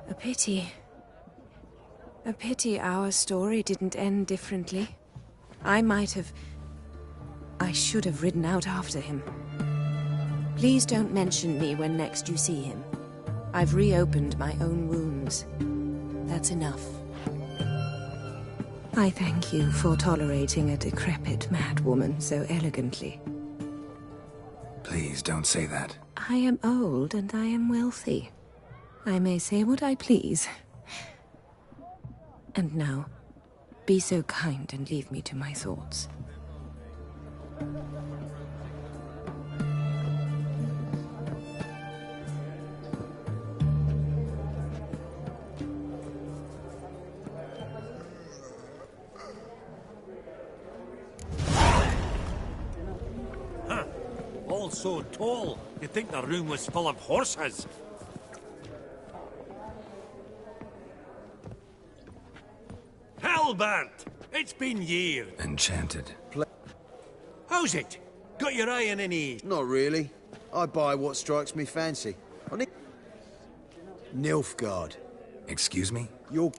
A pity. A pity our story didn't end differently. I should have ridden out after him. Please don't mention me when next you see him. I've reopened my own wounds. That's enough. I thank you for tolerating a decrepit madwoman so elegantly. Please don't say that. I am old and I am wealthy. I may say what I please. And now, be so kind and leave me to my thoughts. All so tall, you'd think the room was full of horses. Halbert! It's been years. Enchanted. How's it? Got your eye on any... Not really. I buy what strikes me fancy. I need... Nilfgaard. Excuse me? You're...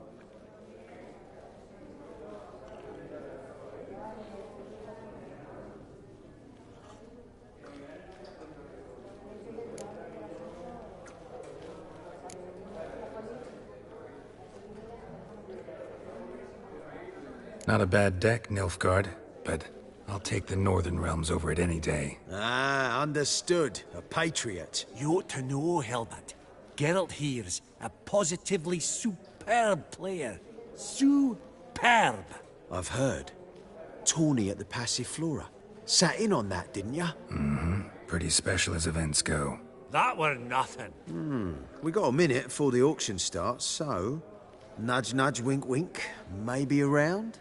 Not a bad deck, Nilfgaard, but I'll take the Northern Realms over it any day. Ah, understood. A patriot. You ought to know, Hilbert. Geralt here's a positively superb player. Superb. I've heard. Tawny at the Passiflora. Sat in on that, didn't ya? Mm-hmm. Pretty special as events go. That were nothing. We got a minute before the auction starts, so... Nudge, nudge, wink, wink. Maybe around?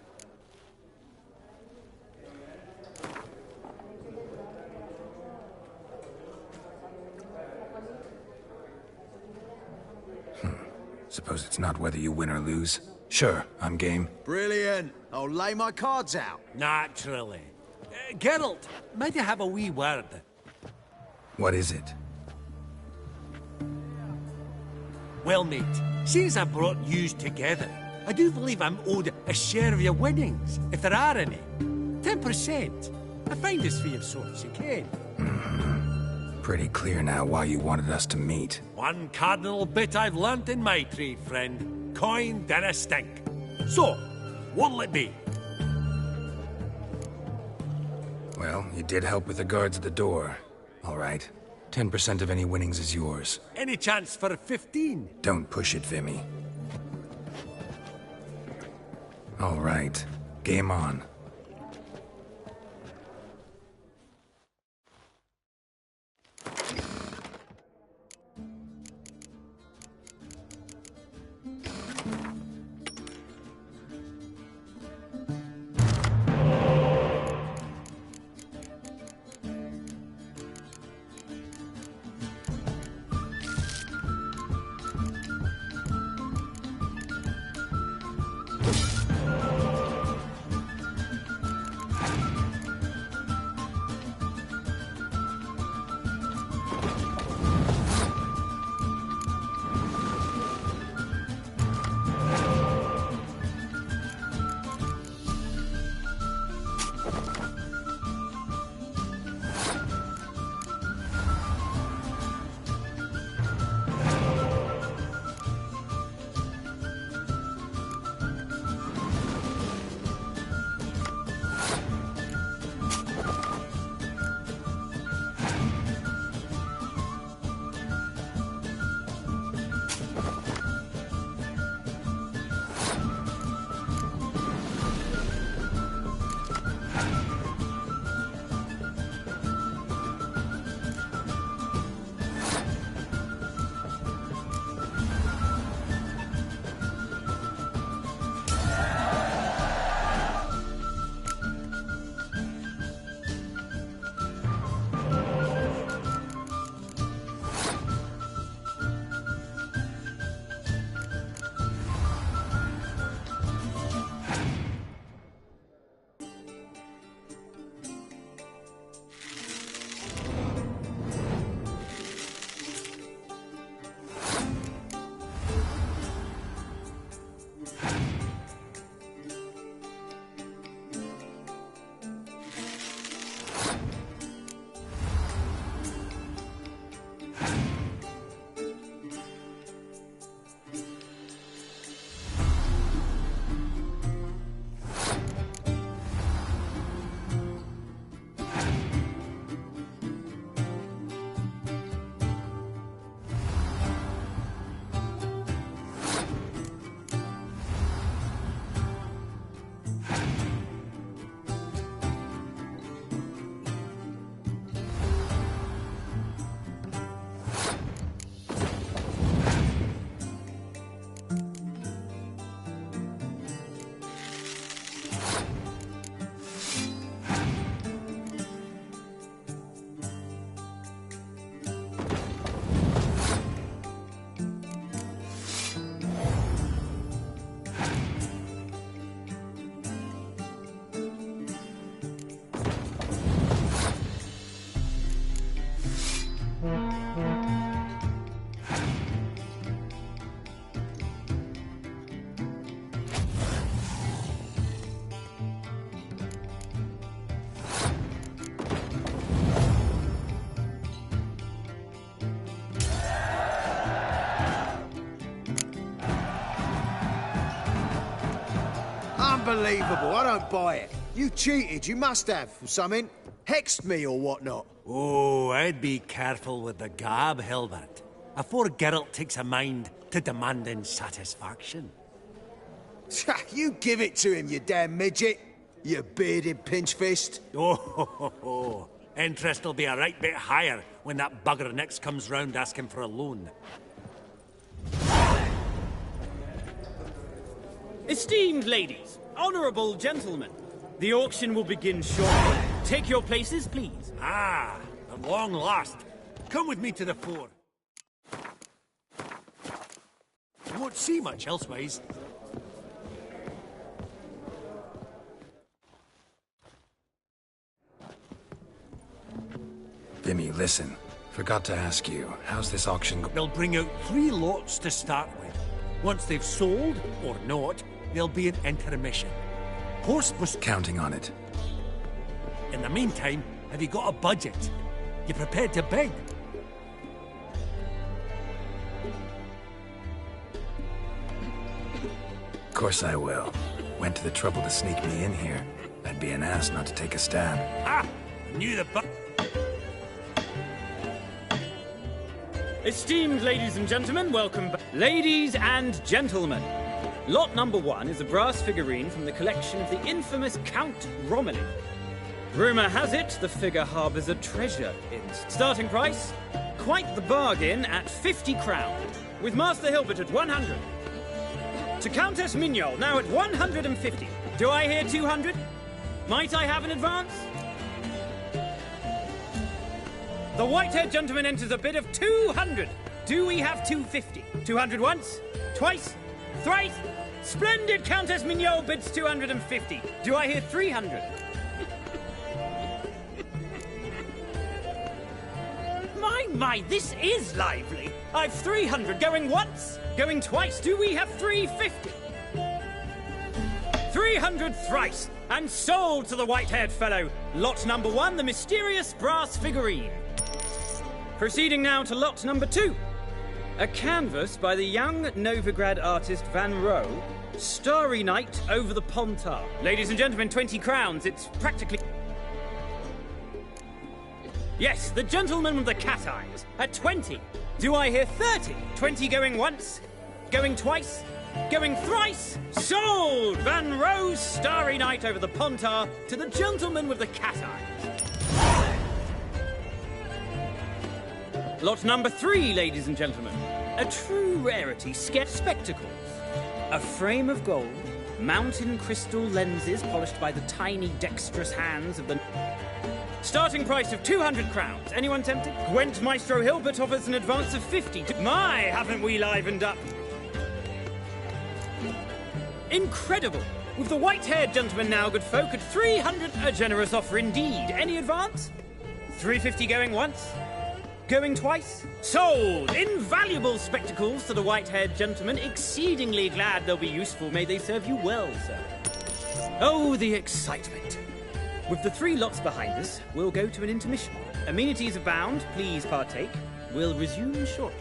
Suppose it's not whether you win or lose. Sure, I'm game. Brilliant. I'll lay my cards out. Naturally. Geralt, might I have a wee word? What is it? Well, mate, since I brought yous together, I do believe I'm owed a share of your winnings, if there are any. 10%. A finder's fee of sorts, you can. Pretty clear now why you wanted us to meet. One cardinal bit I've learnt in my trade, friend. Coin dinna stink. So, what'll it be? Well, you did help with the guards at the door. All right. 10% of any winnings is yours. Any chance for a 15? Don't push it, Vimy. All right. Game on. Unbelievable. I don't buy it. You cheated. You must have. Or something. Hexed me or whatnot. Oh, I'd be careful with the gab, Hilbert. Afore Geralt takes a mind to demanding satisfaction. You give it to him, you damn midget. You bearded pinchfist. Oh, interest will be a right bit higher when that bugger next comes round asking for a loan. Esteemed ladies, honourable gentlemen, the auction will begin shortly. Take your places, please. Ah, at long last. Come with me to the fore. You won't see much elsewise. Vimy, listen. Forgot to ask you, how's this auction They'll bring out 3 lots to start with. Once they've sold, or not, there'll be an intermission. Horse was counting on it. In the meantime, have you got a budget? You prepared to bid? Of course I will. Went to the trouble to sneak me in here. I'd be an ass not to take a stab. Ah! I knew the Esteemed ladies and gentlemen, welcome back. Ladies and gentlemen, lot number 1 is a brass figurine from the collection of the infamous Count Romilly. Rumour has it the figure harbours a treasure in. Starting price? Quite the bargain at 50 crowns, with Master Hilbert at 100. To Countess Mignol, now at 150. Do I hear 200? Might I have an advance? The white-haired gentleman enters a bid of 200. Do we have 250? 200 once? Twice? Thrice? Splendid! Countess Mignol bids 250. Do I hear 300? My, this is lively. I've 300 going once, going twice. Do we have 350? 300 thrice, and sold to the white-haired fellow. Lot number 1, the mysterious brass figurine. Proceeding now to lot number 2. A canvas by the young Novigrad artist Van Rohe, Starry Night over the Pontar. Ladies and gentlemen, 20 crowns. It's practically... Yes, the gentleman with the cat eyes, at 20. Do I hear 30? 20 going once, going twice, going thrice. Sold! Van Rohe's Starry Night over the Pontar to the gentleman with the cat eyes. Lot number 3, ladies and gentlemen. A true rarity, spectacles. A frame of gold, mountain crystal lenses polished by the tiny, dexterous hands of the... Starting price of 200 crowns. Anyone tempted? Gwent Maestro Hilbert offers an advance of 50. My, haven't we livened up? Incredible! With the white-haired gentleman now, good folk, at 300. A generous offer indeed. Any advance? 350 going once? Going twice? Sold! Invaluable spectacles to the white-haired gentleman. Exceedingly glad they'll be useful. May they serve you well, sir. Oh, the excitement. With the 3 lots behind us, we'll go to an intermission. Amenities abound. Please partake. We'll resume shortly.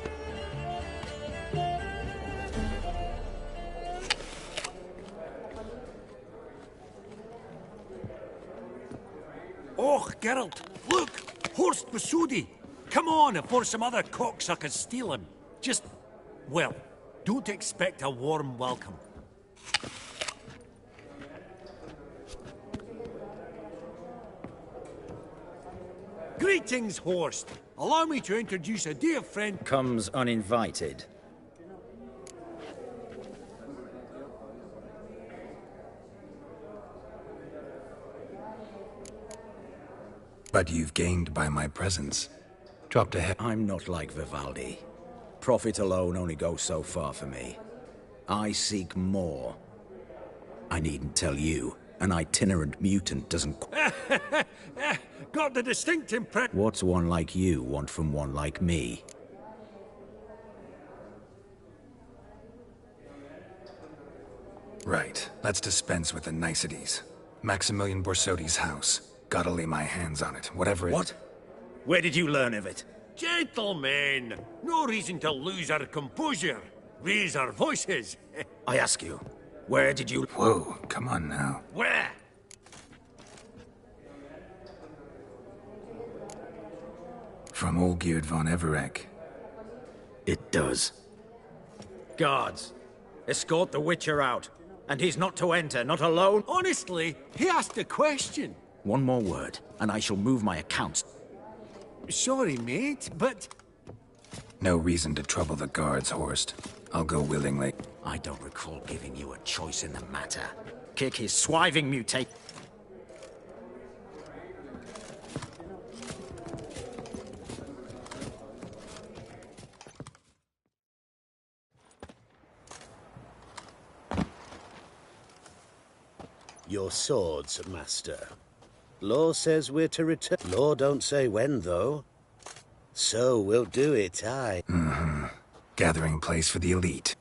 Oh, Geralt, look! Horst Masudi! Come on, before some other cocksuckers steal him. Just, well, don't expect a warm welcome. Greetings, Horst. Allow me to introduce a dear friend. Comes uninvited. But you've gained by my presence. Dropped ahead. I'm not like Vivaldi. Profit alone only goes so far for me. I seek more. I needn't tell you, an itinerant mutant doesn't... Got the distinct impression... What's one like you want from one like me? Right. Let's dispense with the niceties. Maximilian Borsodi's house. Gotta lay my hands on it, whatever it... What? Where did you learn of it? Gentlemen, no reason to lose our composure. Raise our voices. I ask you, Where did you... Whoa, come on now. Where? From Olgierd von Everec. It does. Guards, escort the Witcher out. And he's not to enter, not alone. Honestly, he asked a question. One more word, and I shall move my accounts. Sorry, mate, but... No reason to trouble the guards, Horst. I'll go willingly. I don't recall giving you a choice in the matter. Kick his swiving mutate. Your swords, master. Law says we're to return. Law don't say when, though. So we'll do it, aye. Mm-hmm. Gathering place for the elite.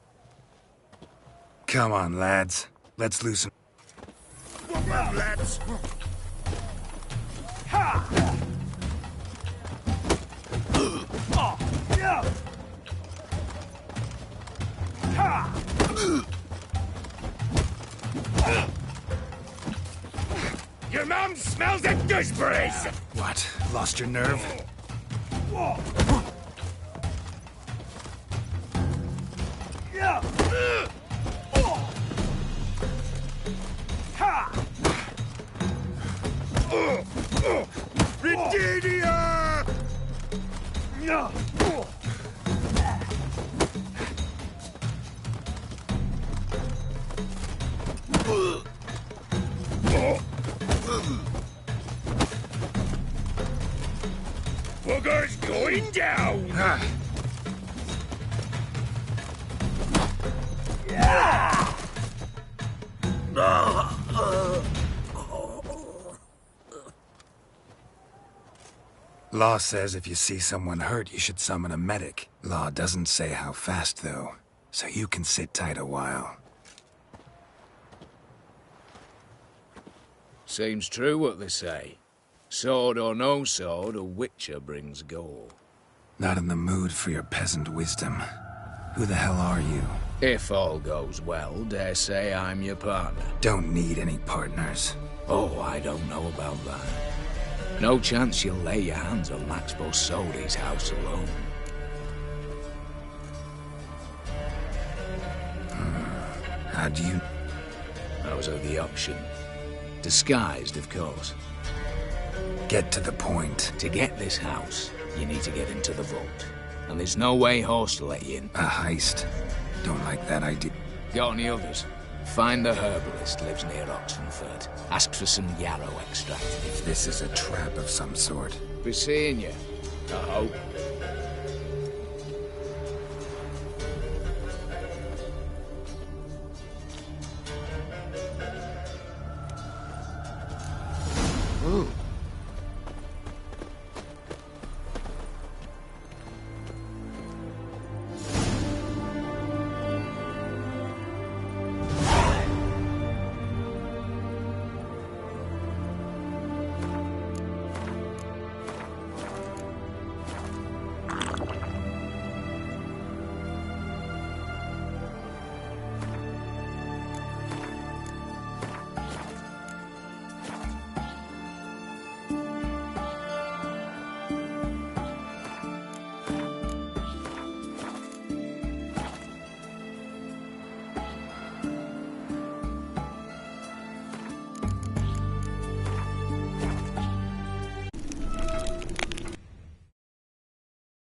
Come on, lads. Let's loosen... Come on, lads. Ha! Oh, yeah. Ha! Your mom smells of gooseberries! What? Lost your nerve? Yeah. Ha! Rididia! Yeah. Booger's going down! Yeah. Law says if you see someone hurt, you should summon a medic. Law doesn't say how fast, though, so you can sit tight a while. Seems true what they say. Sword or no sword, a Witcher brings goal. Not in the mood for your peasant wisdom. Who the hell are you? If all goes well, dare say I'm your partner. Don't need any partners. Oh, I don't know about that. No chance you'll lay your hands on Max Bosodi's house alone. How do you... Those are the option. Disguised, of course. Get to the point. To get this house, you need to get into the vault. And there's no way Horst will let you in. A heist. Don't like that idea. Got any others? Find the herbalist lives near Oxenfurt. Ask for some yarrow extract. If this is a trap of some sort. Be seeing you, I hope.